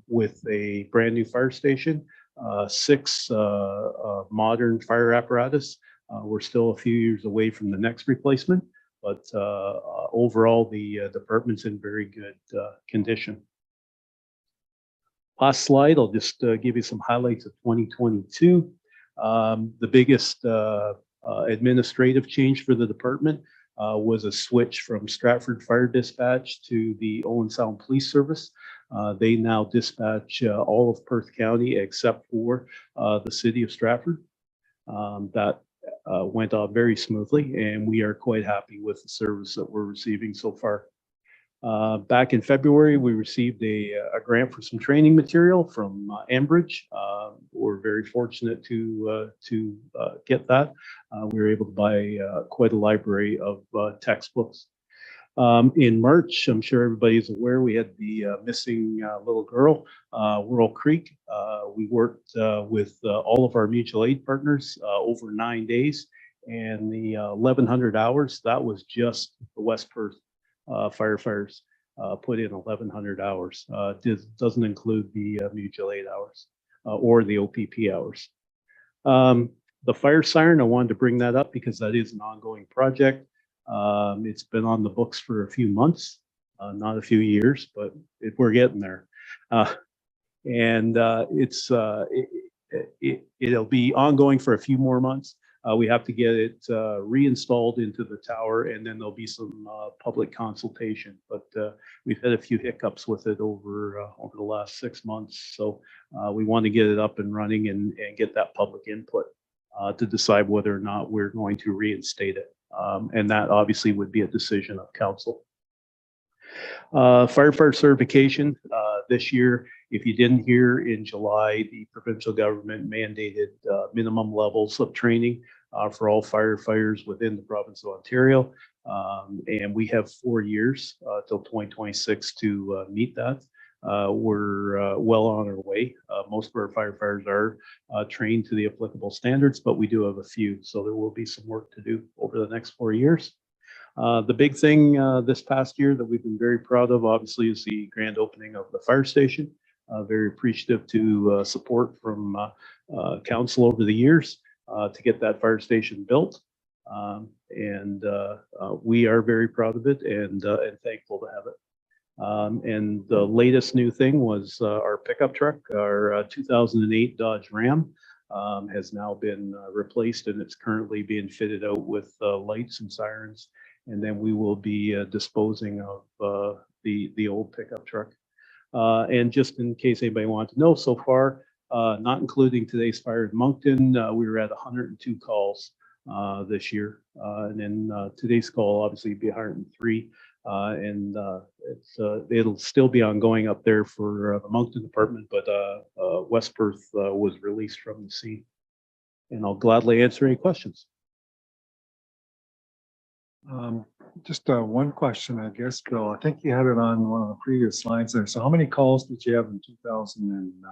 with a brand new fire station, 6 modern fire apparatus. We're still a few years away from the next replacement, but overall, the department's in very good condition. Last slide, I'll just give you some highlights of 2022. The biggest administrative change for the department was a switch from Stratford Fire Dispatch to the Owen Sound Police Service. They now dispatch all of Perth County except for the city of Stratford. That went off very smoothly, and we are quite happy with the service that we're receiving so far. Back in February, we received a grant for some training material from Enbridge. We're very fortunate to get that. We were able to buy quite a library of textbooks. In March, I'm sure everybody's aware, we had the missing little girl, Whirl Creek. We worked with all of our mutual aid partners over 9 days, and the 1,100 hours, that was just the West Perth firefighters put in 1,100 hours. Doesn't include the mutual aid hours or the OPP hours. The fire siren, I wanted to bring that up because that is an ongoing project. It's been on the books for a few months, not a few years, but we're getting there. It'll be ongoing for a few more months. We have to get it reinstalled into the tower, and then there'll be some public consultation. But we've had a few hiccups with it over the last 6 months. So we want to get it up and running and get that public input to decide whether or not we're going to reinstate it. And that obviously would be a decision of council. Firefighter certification this year, if you didn't hear, in July, the provincial government mandated minimum levels of training for all firefighters within the province of Ontario. And we have 4 years till 2026 to meet that. We're well on our way. Most of our firefighters are trained to the applicable standards, but we do have a few. So there will be some work to do over the next 4 years. The big thing this past year that we've been very proud of, obviously, is the grand opening of the fire station. Very appreciative to support from council over the years to get that fire station built. We are very proud of it and thankful to have it. And the latest new thing was our pickup truck, our 2008 Dodge Ram, has now been replaced, and it's currently being fitted out with lights and sirens. And then we will be disposing of the old pickup truck. And just in case anybody wants to know, so far, not including today's fire in Moncton, we were at 102 calls this year. And then today's call obviously be 103. It'll still be ongoing up there for the Moncton department, but West Perth was released from the scene. And I'll gladly answer any questions. Just one question, I guess, Bill. I think you had it on one of the previous slides there. So how many calls did you have in 2000 and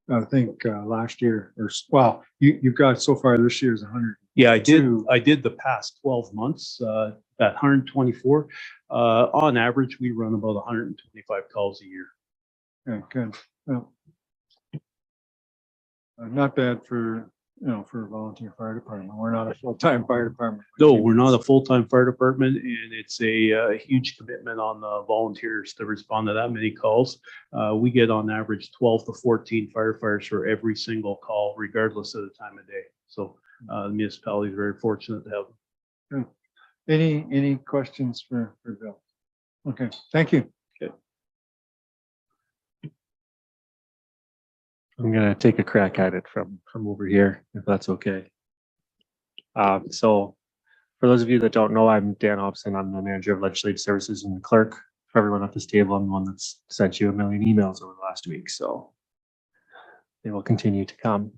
I think last year, or well, you've got so far this year's 100. Yeah, I did the past 12 months at 124. On average, we run about 125 calls a year. Yeah, good. Well, not bad for for a volunteer fire department. We're not a full-time fire department. No, we're not a full-time fire department, and it's a huge commitment on the volunteers to respond to that many calls. We get on average 12 to 14 firefighters for every single call, regardless of the time of day. So the municipality is very fortunate to have them. Good. Any questions for Bill? Okay, thank you. Okay. I'm gonna take a crack at it from over here, if that's okay. So for those of you that don't know, I'm Dan Hobson. I'm the manager of legislative services and the clerk. For everyone at this table, I'm the one that's sent you a million emails over the last week, so they will continue to come.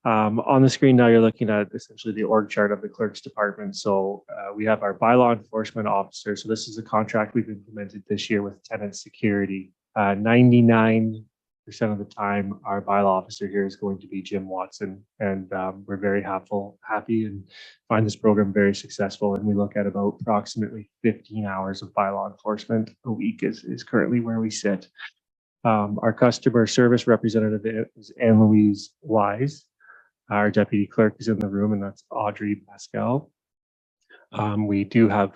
On the screen now, you're looking at essentially the org chart of the clerk's department. So we have our bylaw enforcement officer. So this is a contract we've implemented this year with Tenant Security. 99% of the time, our bylaw officer here is going to be Jim Watson, and we're very happy and find this program very successful. And we look at about approximately 15 hours of bylaw enforcement a week is currently where we sit. Our customer service representative is Anne Louise Wise. Our deputy clerk is in the room, and that's Audrey Pascal. We do have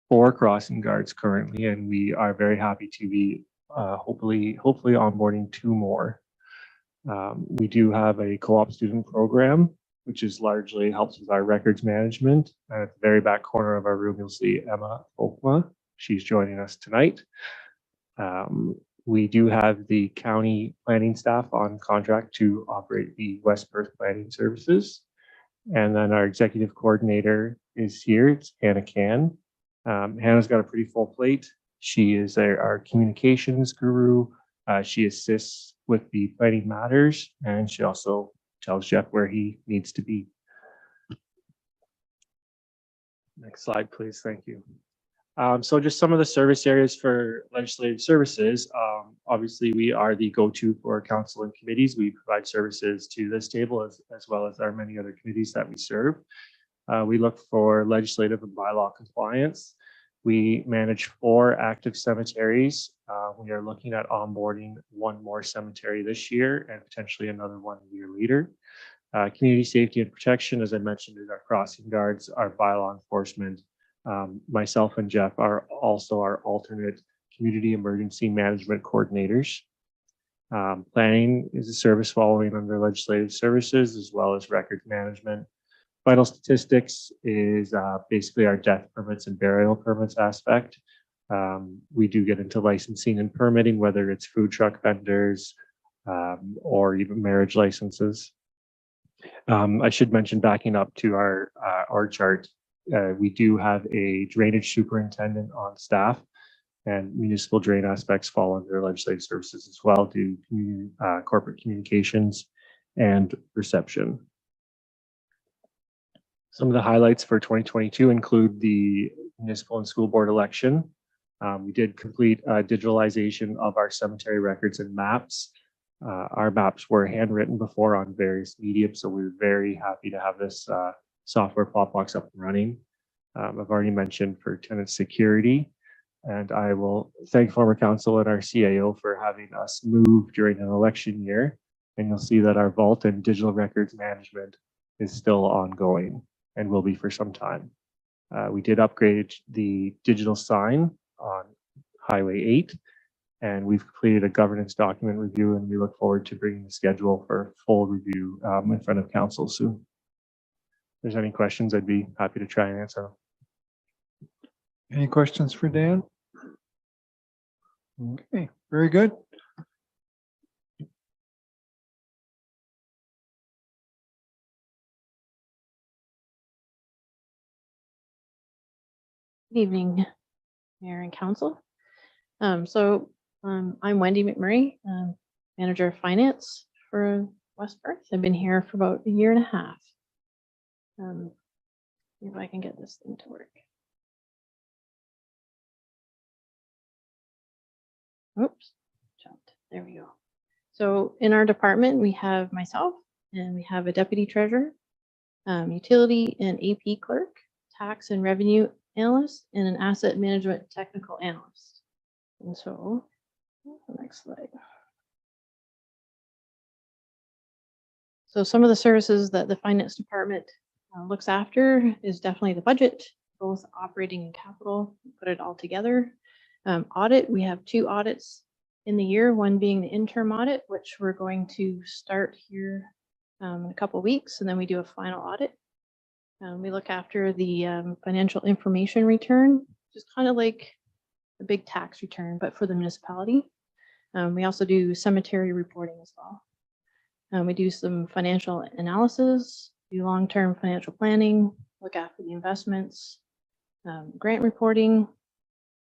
4 crossing guards currently, and we are very happy to be hopefully onboarding 2 more. We do have a co-op student program, which is largely helps with our records management. And at the very back corner of our room, you'll see Emma Okma. She's joining us tonight. We do have the county planning staff on contract to operate the West Perth Planning Services. And then our executive coordinator is here. It's Hannah Can. Hannah's got a pretty full plate. She is our communications guru. She assists with the planning matters, and she also tells Jeff where he needs to be. Next slide, please. Thank you. So just some of the service areas for legislative services. Obviously, we are the go-to for council and committees. We provide services to this table as well as our many other committees that we serve. We look for legislative and bylaw compliance. We manage 4 active cemeteries. We are looking at onboarding 1 more cemetery this year and potentially another 1 year later. Community safety and protection, as I mentioned, is our crossing guards, our bylaw enforcement. Myself and Jeff are also our alternate community emergency management coordinators. Planning is a service following under legislative services as well as records management. Vital statistics is basically our death permits and burial permits aspect. We do get into licensing and permitting, whether it's food truck vendors or even marriage licenses. I should mention, backing up to our org chart, we do have a drainage superintendent on staff, and municipal drain aspects fall under legislative services as well, do corporate communications and reception. Some of the highlights for 2022 include the municipal and school board election. We did complete digitalization of our cemetery records and maps. Our maps were handwritten before on various mediums, so we're very happy to have this software Plotbox up and running. I've already mentioned for tenant security, and I will thank former council and our CAO for having us move during an election year. And you'll see that our vault and digital records management is still ongoing and will be for some time. We did upgrade the digital sign on Highway 8, and we've completed a governance document review, and we look forward to bringing the schedule for full review in front of council soon. If there's any questions, I'd be happy to try and answer them. Any questions for Dan? Okay, very good. Good evening, Mayor and Council. I'm Wendy McMurray, Manager of Finance for West Perth. I've been here for about 1.5 years. See if I can get this thing to work. Oops, jumped. There we go. So in our department, we have myself and we have a deputy treasurer, utility and AP clerk, tax and revenue analyst, and an asset management technical analyst. And so, the next slide. So some of the services that the finance department looks after is definitely the budget, both operating and capital, put it all together. Audit, we have 2 audits in the year, one being the interim audit, which we're going to start here in a couple of weeks, and then we do a final audit. We look after the financial information return, which is kind of like a big tax return, but for the municipality. We also do cemetery reporting as well. We do some financial analysis, do long-term financial planning, look after the investments, grant reporting,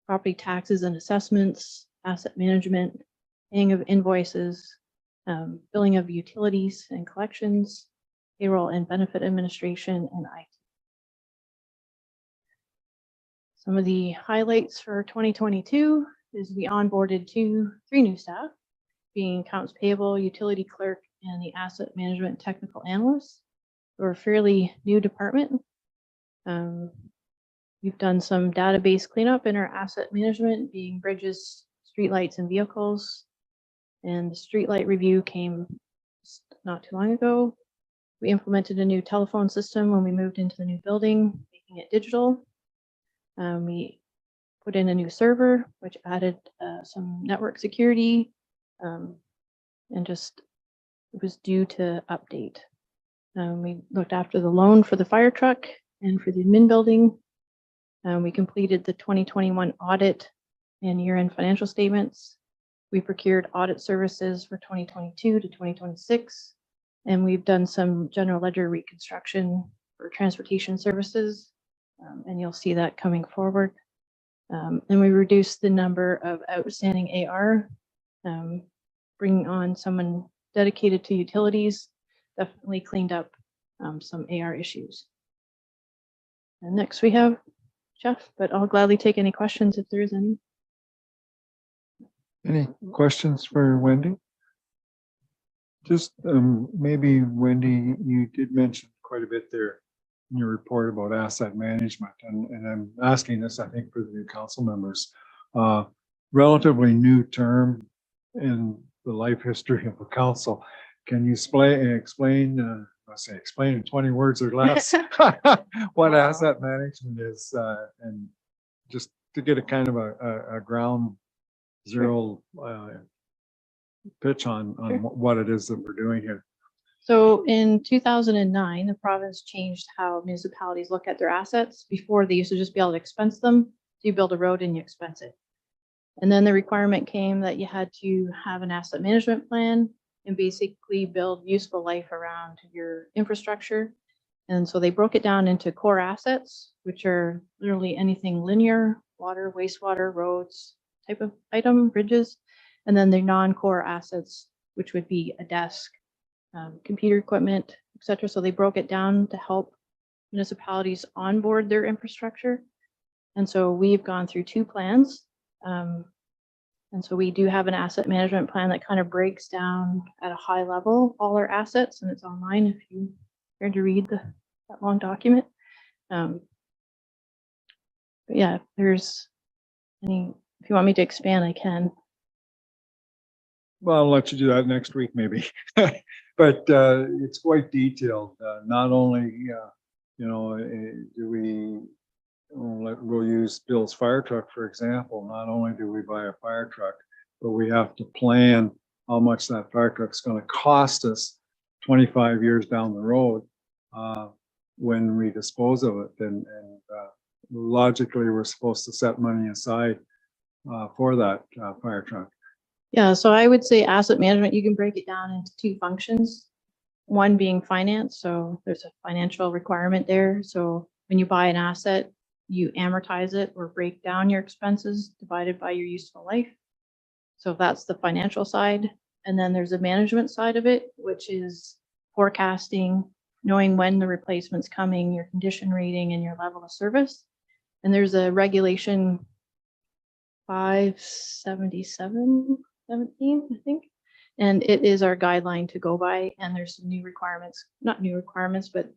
property taxes and assessments, asset management, paying of invoices, billing of utilities and collections, payroll and benefit administration, and IT. Some of the highlights for 2022 is we onboarded 3 new staff, being accounts payable, utility clerk, and the asset management technical analyst. We're a fairly new department. We've done some database cleanup in our asset management, being bridges, streetlights, and vehicles. And the streetlight review came not too long ago. We implemented a new telephone system when we moved into the new building, making it digital. We put in a new server, which added some network security, and just it was due to update. We looked after the loan for the fire truck and for the admin building. We completed the 2021 audit and year-end financial statements. We procured audit services for 2022 to 2026. And we've done some general ledger reconstruction for transportation services. And you'll see that coming forward. And we reduced the number of outstanding AR, bringing on someone dedicated to utilities, definitely cleaned up some AR issues. And next we have Jeff, but I'll gladly take any questions if there is any. Any questions for Wendy? Just maybe, Wendy, you did mention quite a bit there in your report about asset management, and I'm asking this, I think, for the new council members. Relatively new term in the life history of the council. Can you explain in 20 words or less what asset management is, and just to get a kind of a ground zero pitch on what it is that we're doing here. So in 2009, the province changed how municipalities look at their assets. Before, they used to just be able to expense them. So you build a road and you expense it. And then the requirement came that you had to have an asset management plan and basically build useful life around your infrastructure. And so they broke it down into core assets, which are literally anything linear, water, wastewater, roads, type of item, bridges, and then the non-core assets, which would be a desk, computer equipment, etc. So they broke it down to help municipalities onboard their infrastructure. And so we've gone through two plans. And so we do have an asset management plan that kind of breaks down at a high level all our assets, and it's online if you care to read that long document. But yeah, if there's any, if you want me to expand, I can. Well, I'll let you do that next week, maybe. But it's quite detailed. Not only, we'll use Bill's fire truck, for example. Not only do we buy a fire truck, but we have to plan how much that fire truck's going to cost us 25 years down the road when we dispose of it. And logically, we're supposed to set money aside for that fire truck. Yeah, so I would say asset management, you can break it down into two functions. One being finance, so there's a financial requirement there. So when you buy an asset, you amortize it or break down your expenses divided by your useful life. So that's the financial side. And then there's a management side of it, which is forecasting, knowing when the replacement's coming, your condition rating, and your level of service. And there's a regulation 577-17, I think. And it is our guideline to go by. And there's some new requirements, not new requirements, but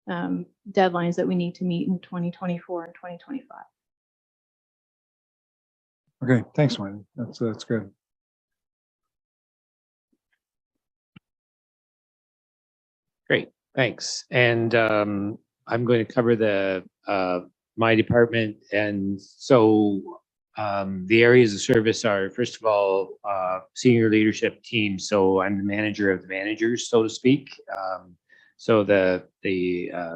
deadlines that we need to meet in 2024 and 2025. Okay, thanks, Wendy. That's good. Great, thanks. And I'm going to cover the my department. And so the areas of service are, first of all, senior leadership team. So I'm the manager of the managers, so to speak. So the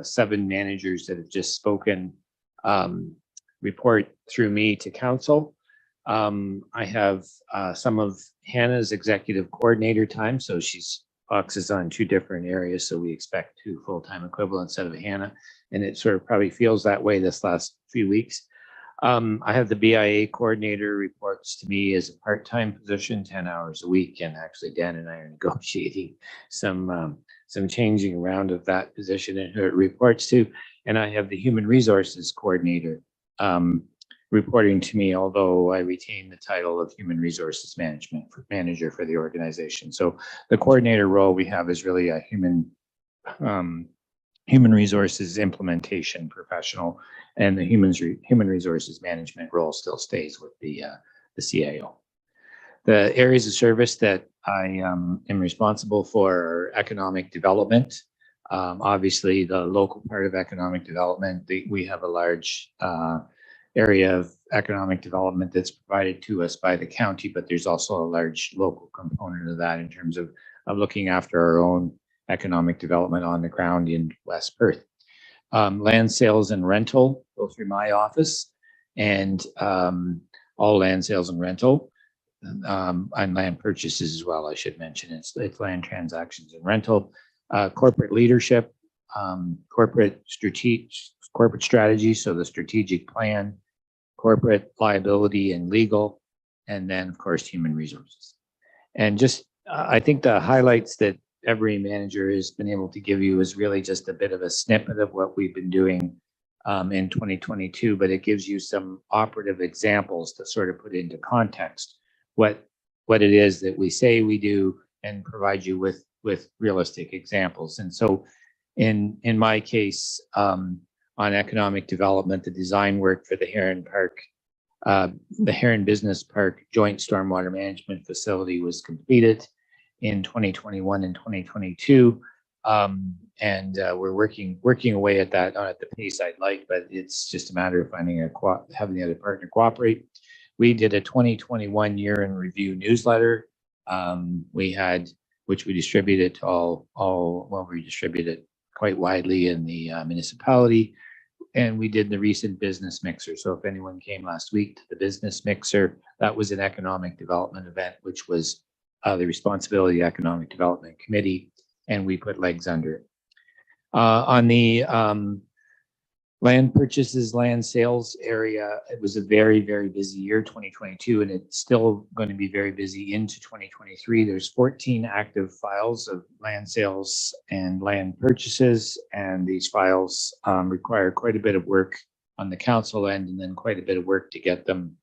7 managers that have just spoken report through me to council. I have some of Hannah's executive coordinator time, so she's focuses on 2 different areas. So we expect 2 full-time equivalents out of Hannah, and it sort of probably feels that way this last few weeks. I have the BIA coordinator reports to me as a part-time position, 10 hours a week, and actually Dan and I are negotiating some changing around of that position and who it reports to. And I have the human resources coordinator reporting to me, although I retain the title of human resources manager for the organization. So the coordinator role we have is really a human resources implementation professional, and the human resources management role still stays with the CAO. The areas of service that I am responsible for are economic development. Obviously, the local part of economic development, we have a large area of economic development that's provided to us by the county, but there's also a large local component of that in terms of looking after our own economic development on the ground in West Perth. Land sales and rental go through my office, and all land sales and rental. And land purchases as well, I should mention. It's land transactions and rental, corporate leadership, corporate strategy, so the strategic plan, corporate liability and legal, and then of course human resources. And just I think the highlights that every manager has been able to give you is really just a bit of a snippet of what we've been doing in 2022, but it gives you some operative examples to sort of put into context what it is that we say we do and provide you with realistic examples. And so in my case, on economic development, the design work for the Heron Park, the Heron Business Park Joint Stormwater Management Facility was completed in 2021 and 2022. And we're working away at that, not at the pace I'd like, but it's just a matter of having the other partner cooperate. We did a 2021 year in review newsletter. Which we distributed to we distributed quite widely in the municipality. And we did the recent business mixer. So if anyone came last week to the business mixer, that was an economic development event, which was the responsibility of the Economic Development Committee, and we put legs under it. On the land purchases, land sales area, it was a very, very busy year, 2022, and it's still going to be very busy into 2023. There's 14 active files of land sales and land purchases, and these files require quite a bit of work on the council end, and then quite a bit of work to get them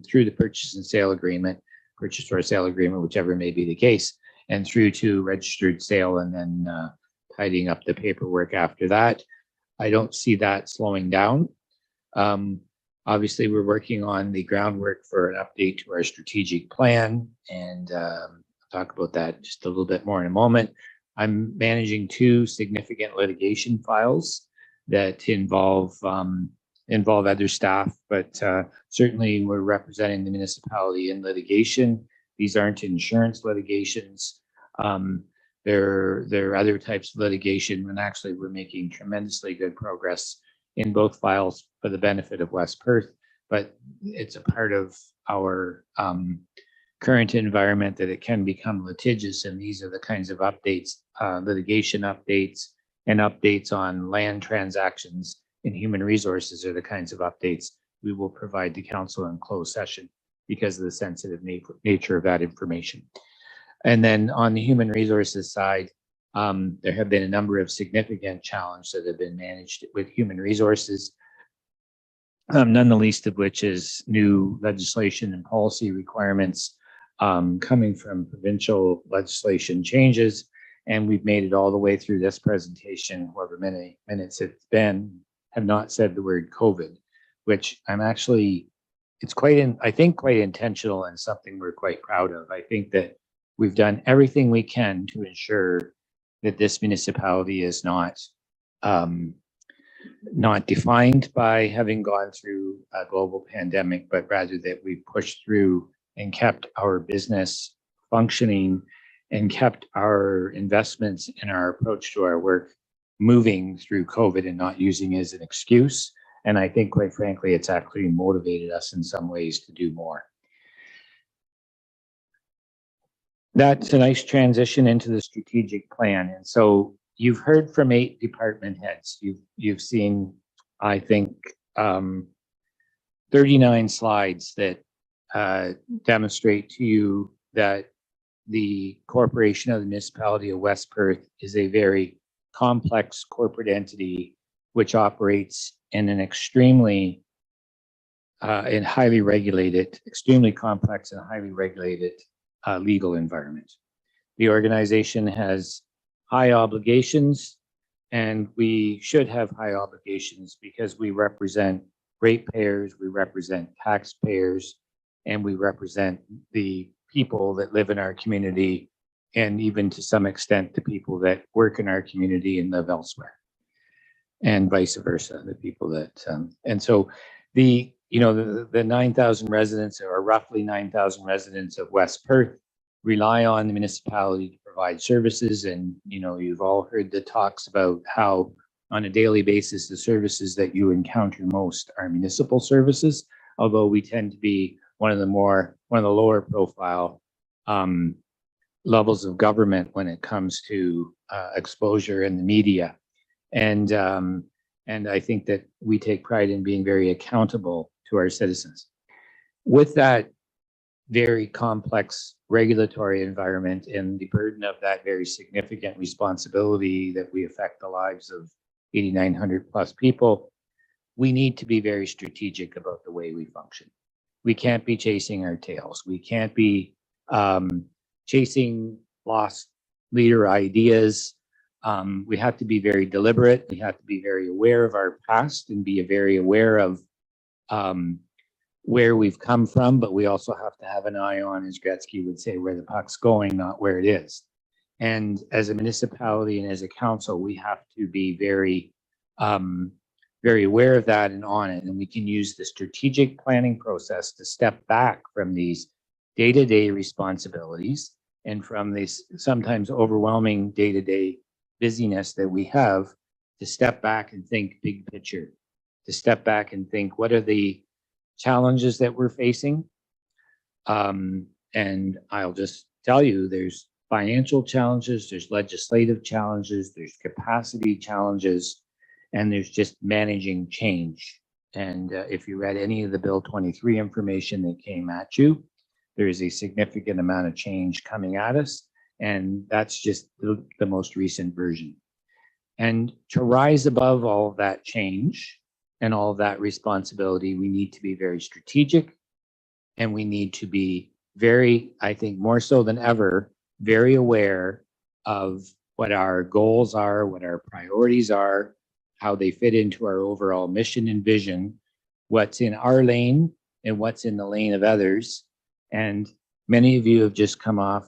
through the purchase and sale agreement, purchase or sale agreement, whichever may be the case, and through to registered sale, and then tidying up the paperwork after that. I don't see that slowing down. Obviously, we're working on the groundwork for an update to our strategic plan, and I'll talk about that just a little bit more in a moment. I'm managing 2 significant litigation files that involve other staff, but certainly we're representing the municipality in litigation. These aren't insurance litigations. There are other types of litigation, and actually we're making tremendously good progress in both files for the benefit of West Perth, but it's a part of our current environment that it can become litigious, and these are the kinds of updates, litigation updates, and updates on land transactions in human resources are the kinds of updates we will provide to council in closed session because of the sensitive nature of that information. And then on the human resources side, there have been a number of significant challenges that have been managed with human resources, none the least of which is new legislation and policy requirements coming from provincial legislation changes. And we've made it all the way through this presentation, however many minutes it's been, have not said the word COVID, which it's quite, I think, quite intentional and something we're quite proud of. I think that we've done everything we can to ensure that this municipality is not defined by having gone through a global pandemic, but rather that we pushed through and kept our business functioning and kept our investments and our approach to our work moving through COVID and not using it as an excuse. And I think, quite frankly, it's actually motivated us in some ways to do more. That's a nice transition into the strategic plan. And so you've heard from 8 department heads. You've seen, I think, 39 slides that demonstrate to you that the corporation of the municipality of West Perth is a very complex corporate entity which operates in an extremely and highly regulated, extremely complex and highly regulated legal environment. The organization has high obligations, and we should have high obligations because we represent ratepayers, we represent taxpayers, and we represent the people that live in our community, and even to some extent, the people that work in our community and live elsewhere, and vice versa, the people that, and so the 9,000 residents, or roughly 9,000 residents of West Perth, rely on the municipality to provide services. And, you've all heard the talks about how on a daily basis, the services that you encounter most are municipal services, although we tend to be one of the lower profile levels of government when it comes to exposure in the media. And I think that we take pride in being very accountable to our citizens. With that very complex regulatory environment and the burden of that very significant responsibility that we affect the lives of 8,900 plus people, we need to be very strategic about the way we function. We can't be chasing our tails. We can't be chasing lost leader ideas. We have to be very deliberate. We have to be very aware of our past and be very aware of where we've come from, but we also have to have an eye on, as Gretzky would say, where the puck's going, not where it is. And as a municipality and as a council, we have to be very, very aware of that and on it. And we can use the strategic planning process to step back from these day-to-day responsibilities and from this sometimes overwhelming day-to-day busyness that we have, to step back and think big picture, to step back and think, what are the challenges that we're facing? And I'll just tell you, there's financial challenges, there's legislative challenges, there's capacity challenges, and there's just managing change. And if you read any of the Bill 23 information that came at you, there is a significant amount of change coming at us. And that's just the most recent version. And to rise above all of that change and all of that responsibility, we need to be very strategic, and we need to be very, I think more so than ever, very aware of what our goals are, what our priorities are, how they fit into our overall mission and vision, what's in our lane and what's in the lane of others. And many of you have just come off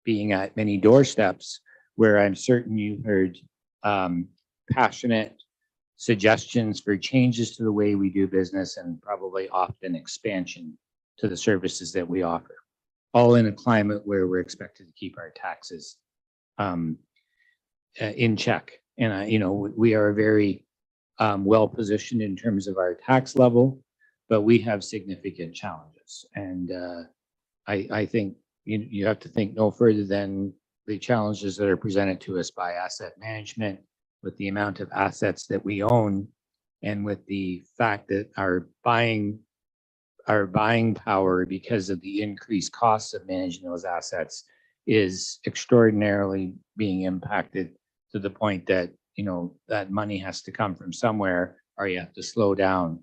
being at many doorsteps where I'm certain you heard passionate suggestions for changes to the way we do business, and probably often expansion to the services that we offer, all in a climate where we're expected to keep our taxes in check. And we are very well positioned in terms of our tax level, but we have significant challenges. And I think you have to think no further than the challenges that are presented to us by asset management, with the amount of assets that we own, and with the fact that our buying power, because of the increased costs of managing those assets, is extraordinarily being impacted, to the point that that money has to come from somewhere, or you have to slow down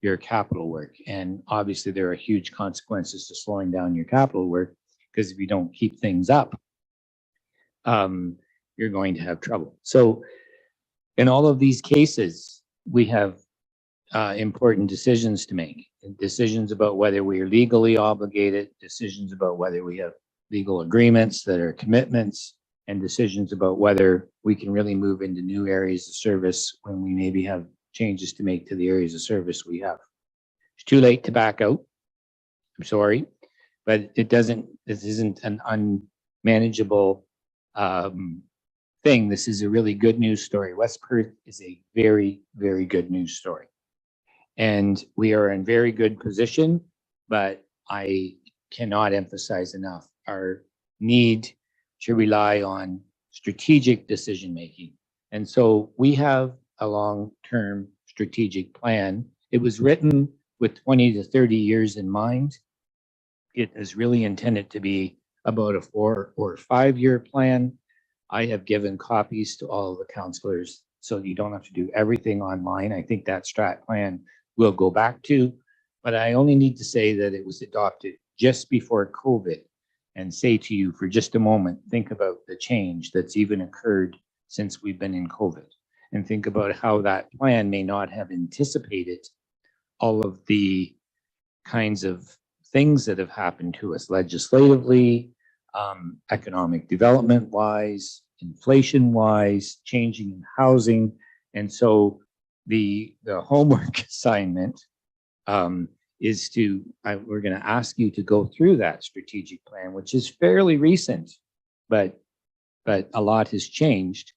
your capital work. And obviously there are huge consequences to slowing down your capital work, because if you don't keep things up, you're going to have trouble. So in all of these cases, we have important decisions to make, decisions about whether we are legally obligated, decisions about whether we have legal agreements that are commitments, and decisions about whether we can really move into new areas of service when we maybe have changes to make to the areas of service we have. It's too late to back out. I'm sorry, but this isn't an unmanageable thing. This is a really good news story. West Perth is a very, very good news story. And we are in very good position, but I cannot emphasize enough our need to rely on strategic decision-making. And so we have a long-term strategic plan. It was written with 20 to 30 years in mind. It is really intended to be about a 4 or 5 year plan. I have given copies to all of the councillors, so you don't have to do everything online. I think that strat plan we'll go back to, but I only need to say that it was adopted just before COVID, and say to you for just a moment, think about the change that's even occurred since we've been in COVID, and think about how that plan may not have anticipated all of the kinds of things that have happened to us legislatively, economic development wise, inflation wise, changing in housing. And so the homework assignment is we're going to ask you to go through that strategic plan, which is fairly recent, but a lot has changed,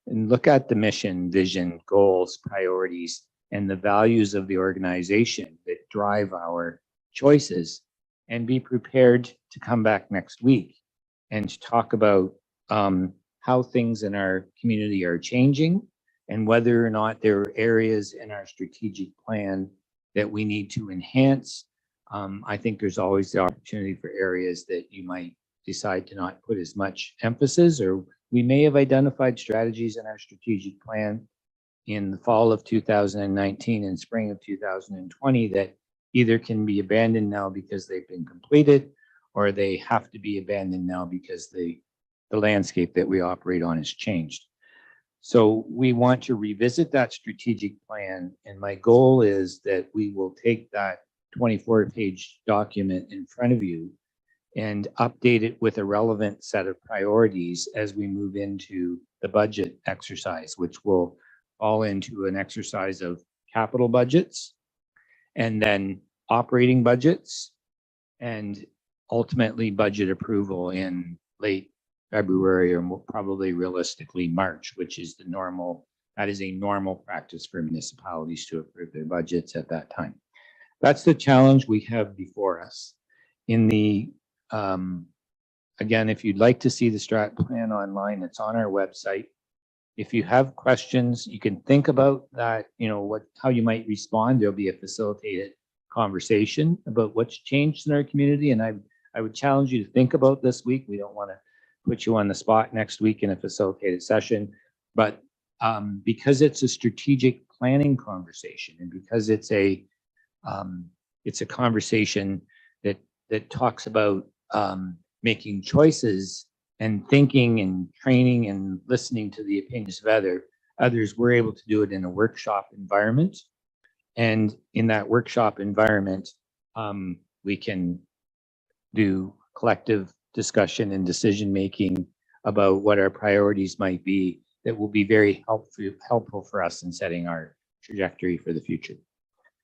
and look at the mission, vision, goals, priorities, and the values of the organization that drive our choices, and be prepared to come back next week and to talk about how things in our community are changing and whether or not there are areas in our strategic plan that we need to enhance. I think there's always the opportunity for areas that you might decide to not put as much emphasis, or we may have identified strategies in our strategic plan in the fall of 2019 and spring of 2020 that either can be abandoned now because they've been completed, or they have to be abandoned now because the landscape that we operate on has changed. So we want to revisit that strategic plan, and my goal is that we will take that 24-page document in front of you and update it with a relevant set of priorities as we move into the budget exercise, which will fall into an exercise of capital budgets and then operating budgets and ultimately budget approval in late February or probably realistically March, which is that is a normal practice for municipalities to approve their budgets at that time. That's the challenge we have before us. Again, if you'd like to see the strat plan online, it's on our website. If you have questions, you can think about that, how you might respond. There'll be a facilitated conversation about what's changed in our community. And I would challenge you to think about this week. We don't want to put you on the spot next week in a facilitated session, but because it's a strategic planning conversation, and because it's a conversation that talks about making choices and thinking and training and listening to the opinions of others, we're able to do it in a workshop environment. And in that workshop environment, we can do collective discussion and decision-making about what our priorities might be that will be very helpful for us in setting our trajectory for the future.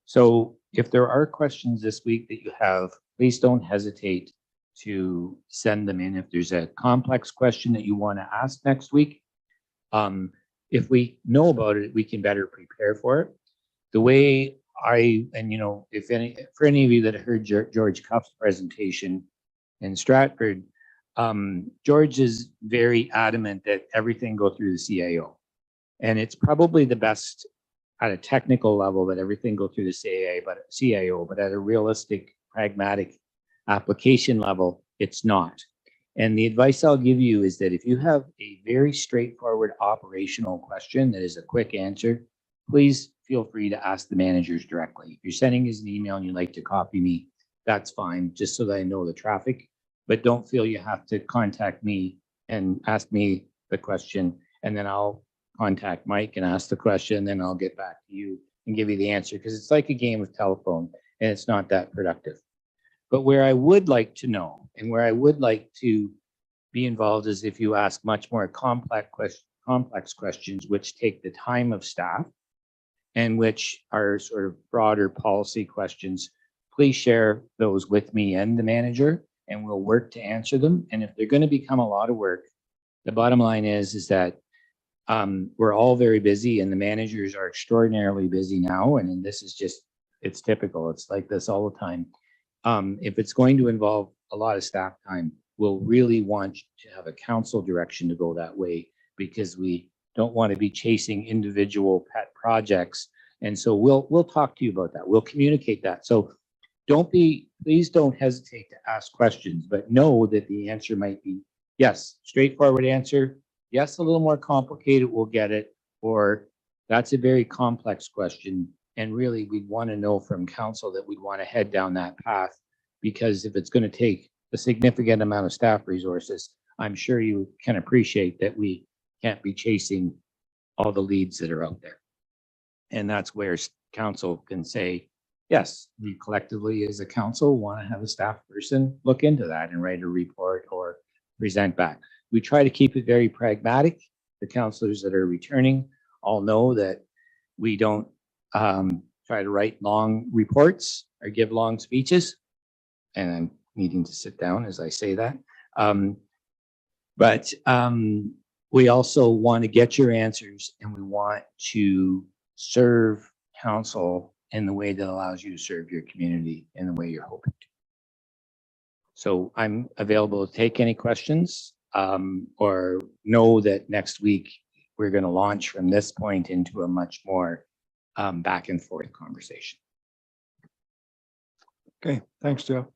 So if there are questions this week that you have, please don't hesitate to send them in. If there's a complex question that you want to ask next week, if we know about it, we can better prepare for it. The way for any of you that heard George Cuff's presentation in Stratford, George is very adamant that everything go through the CAO. And it's probably the best at a technical level that everything go through the CAO, but at a realistic, pragmatic application level, it's not. And the advice I'll give you is that if you have a very straightforward operational question that is a quick answer, please feel free to ask the managers directly. If you're sending us an email and you'd like to copy me, that's fine, just so that I know the traffic. But don't feel you have to contact me and ask me the question, and then I'll contact Mike and ask the question, then I'll get back to you and give you the answer, because it's like a game of telephone and it's not that productive. But where I would like to know and where I would like to be involved is if you ask much more complex questions, which take the time of staff and which are sort of broader policy questions, please share those with me and the manager, and we'll work to answer them. And if they're going to become a lot of work, the bottom line is that we're all very busy, and the managers are extraordinarily busy now. And this is just, it's typical. It's like this all the time. If it's going to involve a lot of staff time, we'll really want to have a council direction to go that way, because we don't want to be chasing individual pet projects. And so we'll talk to you about that. We'll communicate that. So please don't hesitate to ask questions, but know that the answer might be yes, straightforward answer. Yes, a little more complicated, we'll get it. Or that's a very complex question. And really, we'd want to know from council that we'd want to head down that path, because if it's going to take a significant amount of staff resources, I'm sure you can appreciate that we can't be chasing all the leads that are out there. And that's where council can say, yes, we collectively as a council want to have a staff person look into that and write a report or present back. We try to keep it very pragmatic. The counselors that are returning all know that we don't try to write long reports or give long speeches. And I'm needing to sit down as I say that. But we also want to get your answers, and we want to serve council in the way that allows you to serve your community in the way you're hoping to. So I'm available to take any questions, or know that next week we're going to launch from this point into a much more back and forth conversation. Okay, thanks, Jeff.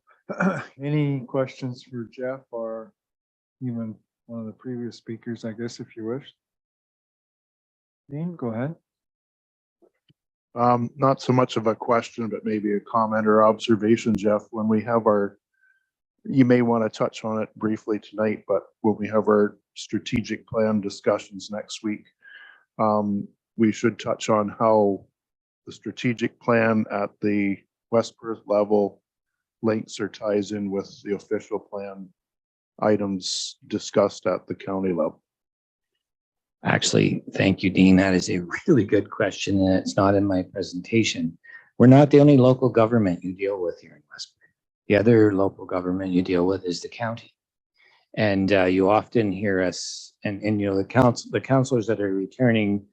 Any questions for Jeff or even one of the previous speakers, I guess, if you wish? Dean, go ahead. Not so much of a question, but maybe a comment or observation, Jeff, when we have our, you may want to touch on it briefly tonight, but when we have our strategic plan discussions next week, we should touch on how the strategic plan at the West Perth level links or ties in with the official plan items discussed at the county level. Actually, thank you, Dean. That is a really good question, and it's not in my presentation. We're not the only local government you deal with here in Westbury. The other local government you deal with is the county. And you often hear us, and you know, the councilors that are returning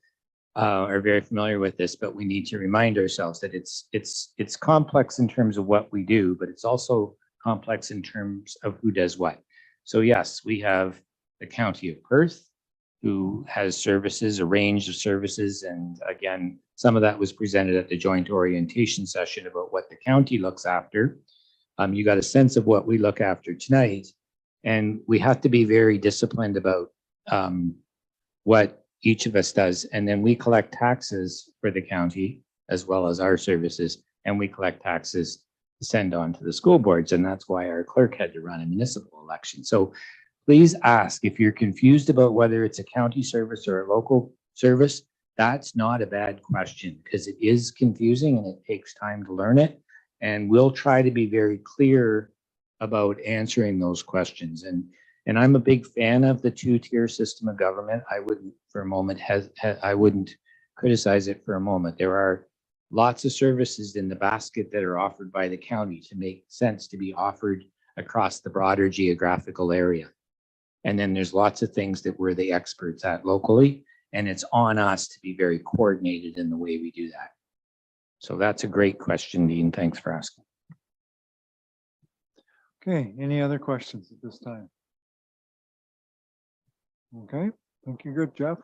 are very familiar with this, but we need to remind ourselves that it's complex in terms of what we do, but it's also complex in terms of who does what. So yes, we have the County of Perth, who has services, a range of services. And again, some of that was presented at the joint orientation session about what the county looks after. You got a sense of what we look after tonight. And we have to be very disciplined about what each of us does. And then we collect taxes for the county as well as our services. And we collect taxes to send on to the school boards. And that's why our clerk had to run a municipal election. So please ask if you're confused about whether it's a county service or a local service. That's not a bad question, because it is confusing and it takes time to learn it. And we'll try to be very clear about answering those questions. And I'm a big fan of the two-tier system of government. I wouldn't for a moment I wouldn't criticize it for a moment. There are lots of services in the basket that are offered by the county to make sense to be offered across the broader geographical area. And then there's lots of things that we're the experts at locally, and it's on us to be very coordinated in the way we do that. So that's a great question, Dean. Thanks for asking. Okay, any other questions at this time? Okay, thank you. Good, Jeff.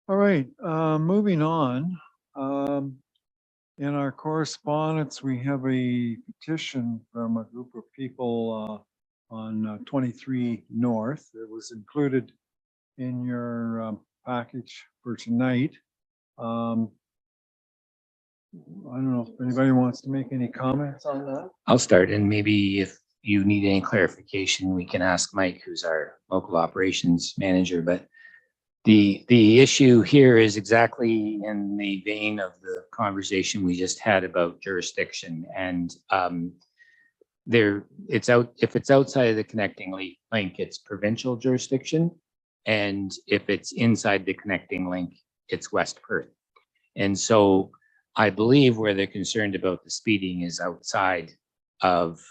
All right, moving on. In our correspondence, we have a petition from a group of people on 23 North. It was included in your package for tonight. I don't know if anybody wants to make any comments on that. I'll start, and maybe if you need any clarification, we can ask Mike, who's our local operations manager. But the issue here is exactly in the vein of the conversation we just had about jurisdiction. And if it's outside of the connecting link, it's provincial jurisdiction. And if it's inside the connecting link, it's West Perth. And so I believe where they're concerned about the speeding is outside of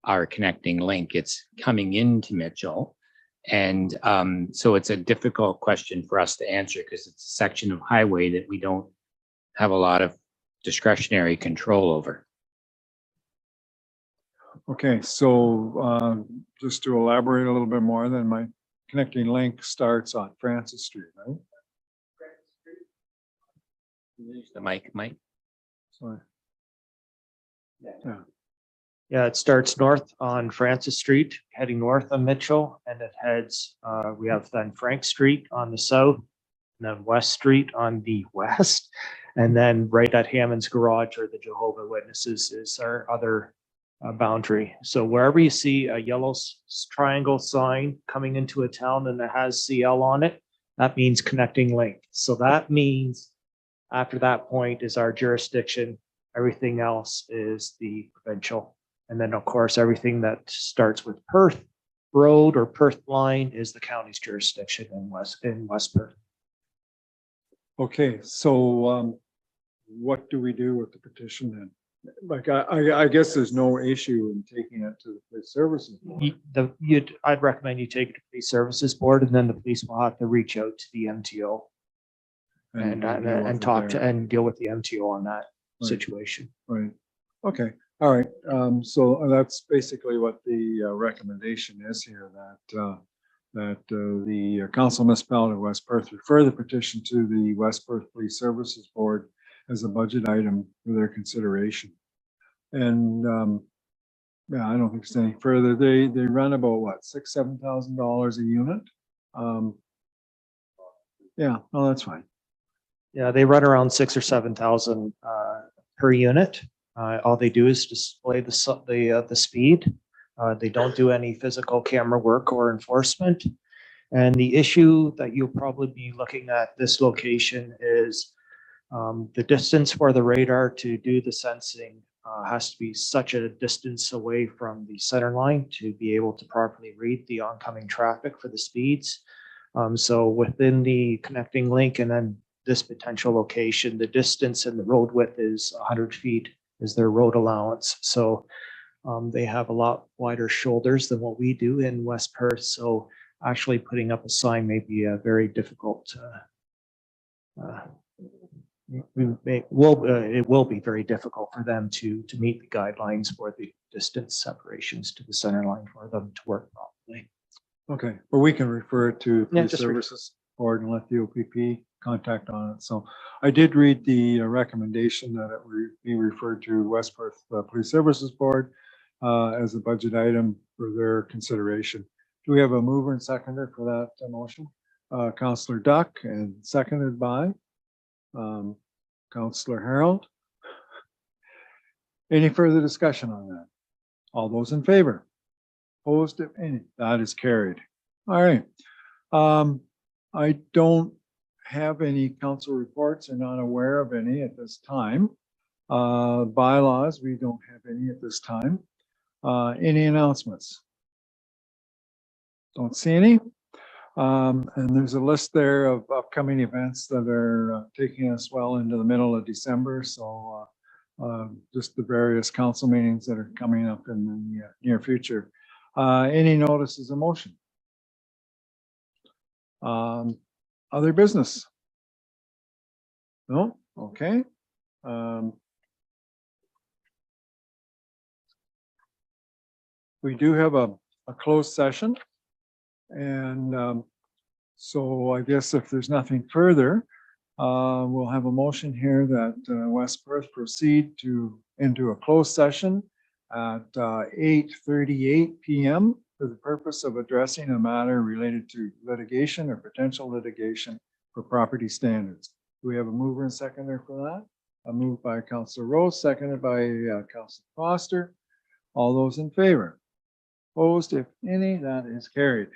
our connecting link. It's coming into Mitchell. And so it's a difficult question for us to answer because it's a section of highway that we don't have a lot of discretionary control over. Okay, so just to elaborate a little bit more, then my connecting link starts on Francis Street, right? The mic, Mike. Sorry. Yeah. Yeah, it starts north on Francis Street, heading north on Mitchell, and it heads, we have then Frank Street on the south, and then West Street on the west. And then right at Hammond's Garage or the Jehovah Witnesses is our other boundary. So wherever you see a yellow triangle sign coming into a town and it has CL on it, that means connecting link. So that means After that point is our jurisdiction. Everything else is the provincial. And then, of course, everything that starts with Perth Road or Perth line is the county's jurisdiction in West Perth. Okay, so what do we do with the petition then? Like, I guess there's no issue in taking it to the police services. Board. I'd recommend you take it to Police Services Board, and then the police will have to reach out to the MTO and deal with it talk to there. and deal with the MTO on that Right. situation. Right, okay, all right, so that's basically what the recommendation is here, that the council municipality of West Perth refer the petition to the West Perth Police Services Board as a budget item for their consideration. And yeah, I don't think there's any further. They run about what, $6,000-7,000 a unit? Yeah, no, that's fine. Yeah, they run around 6,000 or 7,000 per unit. All they do is display the speed. They don't do any physical camera work or enforcement. And the issue that you'll probably be looking at this location is the distance for the radar to do the sensing has to be such a distance away from the center line to be able to properly read the oncoming traffic for the speeds. So within the connecting link and then this potential location, the distance and the road width is 100 feet is their road allowance. So they have a lot wider shoulders than what we do in West Perth. So actually putting up a sign may be a very difficult it will be very difficult for them to meet the guidelines for the distance separations to the center line for them to work properly. Okay, but we can refer it to Yeah, Police just Services Board and let the OPP contact on it. So I did read the recommendation that it be referred to West Perth Police Services Board as a budget item for their consideration. Do we have a mover and seconder for that motion? Councillor Duck and seconded by Councillor Harold. Any further discussion on that? All those in favor? Opposed, if any? That is carried. All right. I don't have any council reports and not aware of any at this time. Bylaws, we don't have any at this time. Any announcements? Don't see any. And there's a list there of upcoming events that are taking us well into the middle of December. So just the various council meetings that are coming up in the near future. Any notices of motion? Other business? No? Okay. We do have a closed session. And so I guess if there's nothing further, we'll have a motion here that West Perth proceed into a closed session at 8:38 p.m. for the purpose of addressing a matter related to litigation or potential litigation for property standards. Do we have a mover and seconder for that? A move by Councillor Rose, seconded by Councillor Foster. All those in favor? Opposed, if any? That is carried.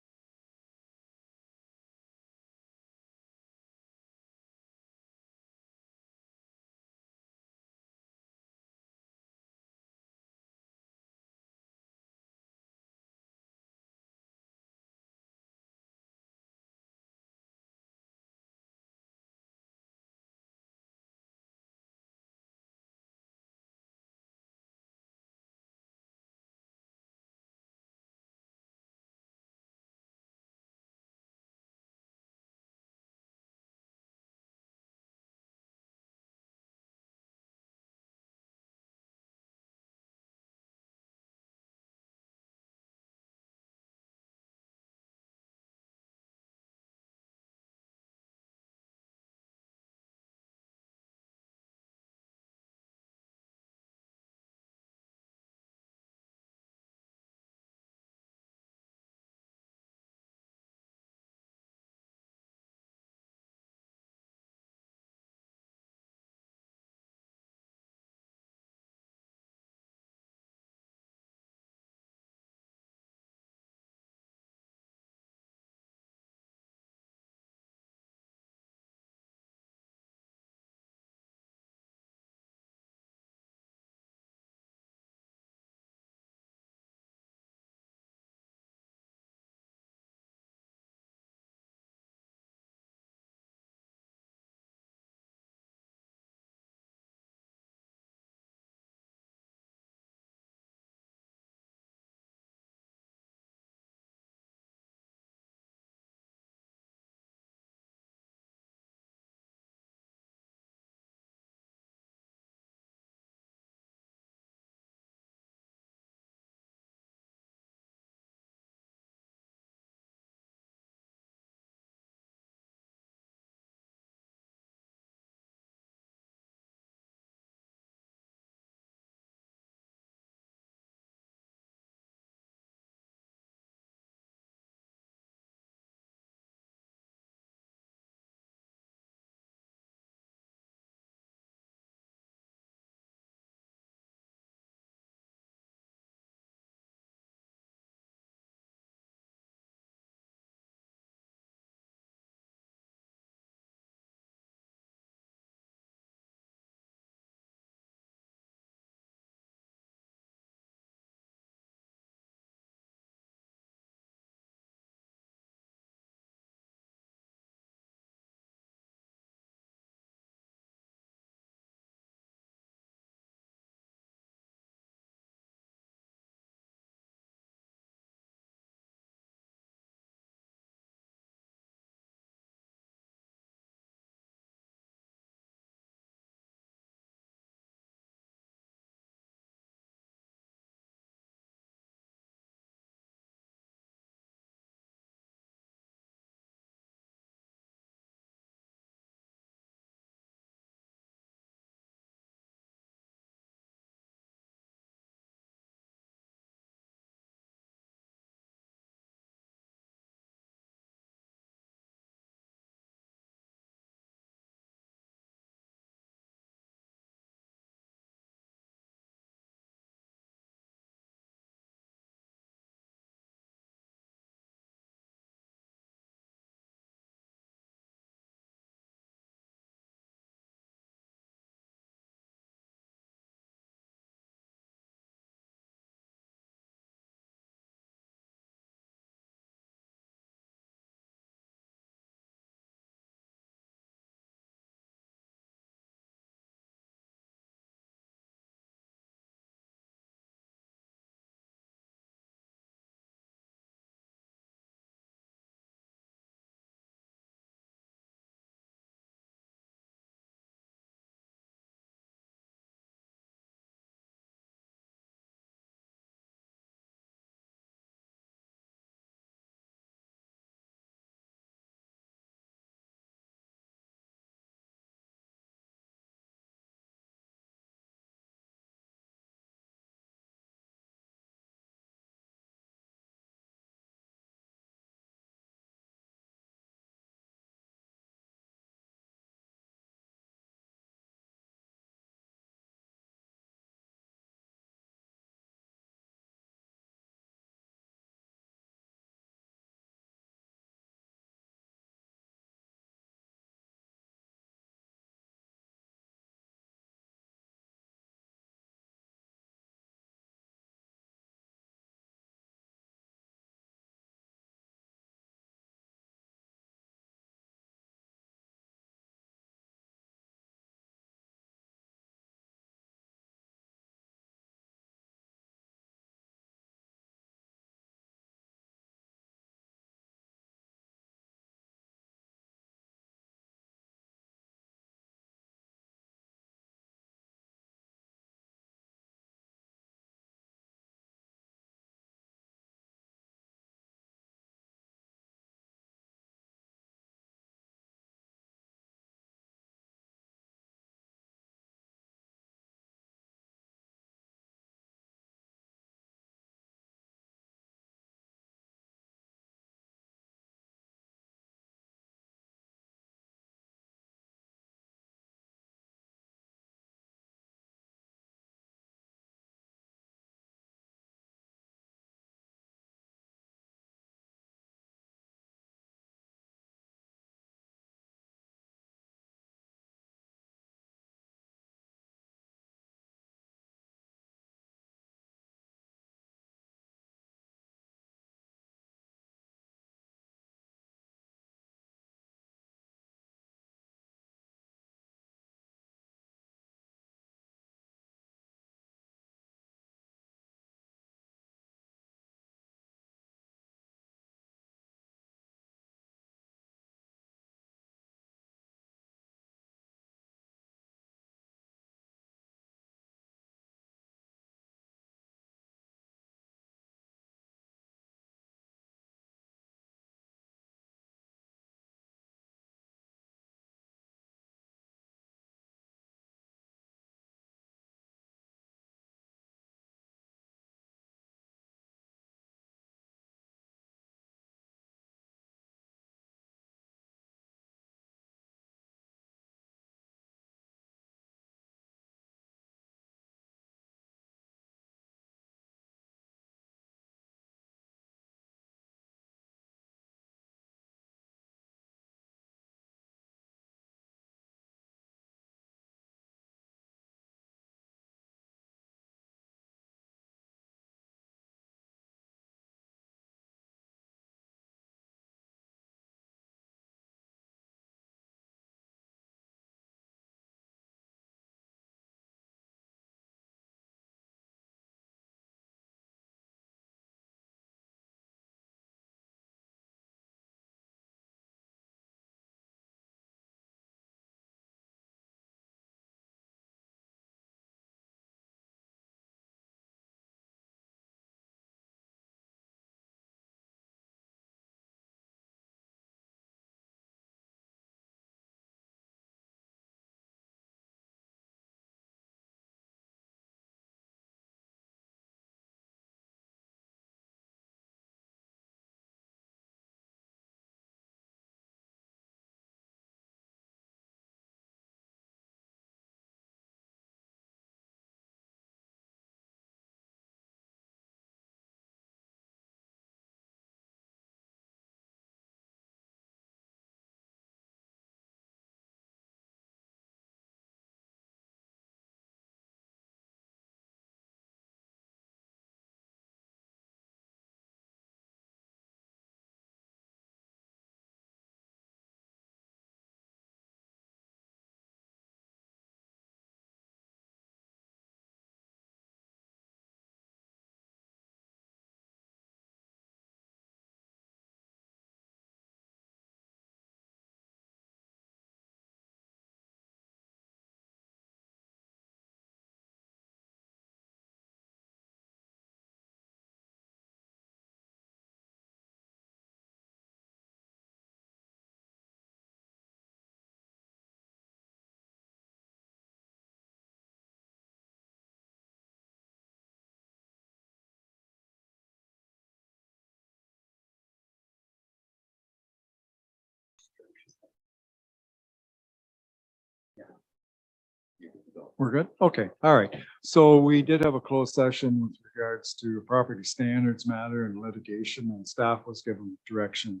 We're good? Okay, all right. So we did have a closed session with regards to property standards matter and litigation, and staff was given direction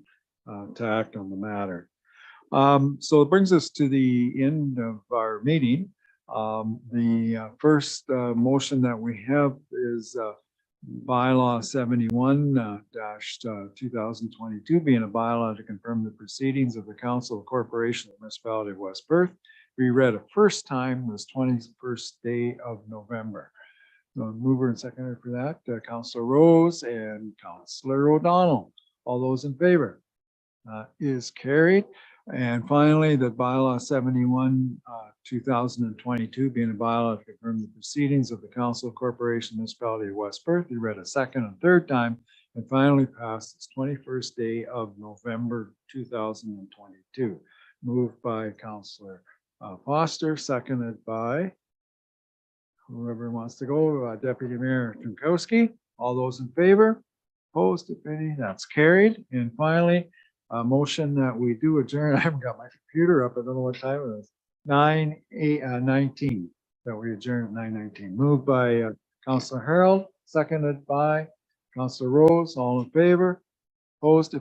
to act on the matter. So it brings us to the end of our meeting. The first motion that we have is bylaw 71 dash 2022, being a bylaw to confirm the proceedings of the Council of Corporation of the Municipality of West Perth. We read a first time this 21st day of November. So mover and seconder for that, Councillor Rose and Councillor O'Donnell. All those in favor? Is carried. And finally, the bylaw 71, 2022, being a bylaw to confirm the proceedings of the Council of Corporation Municipality of West Perth. We read a second and third time and finally passed its 21st day of November 2022. Moved by Councillor Foster, seconded by whoever wants to go, Deputy Mayor Tunkowski. All those in favor? Opposed, if any? That's carried. And finally, a motion that we do adjourn. I haven't got my computer up. I don't know what time it is. 9:19 that we adjourn at 9:19. Moved by Councillor Harold, seconded by Councillor Rose. All in favor? Opposed?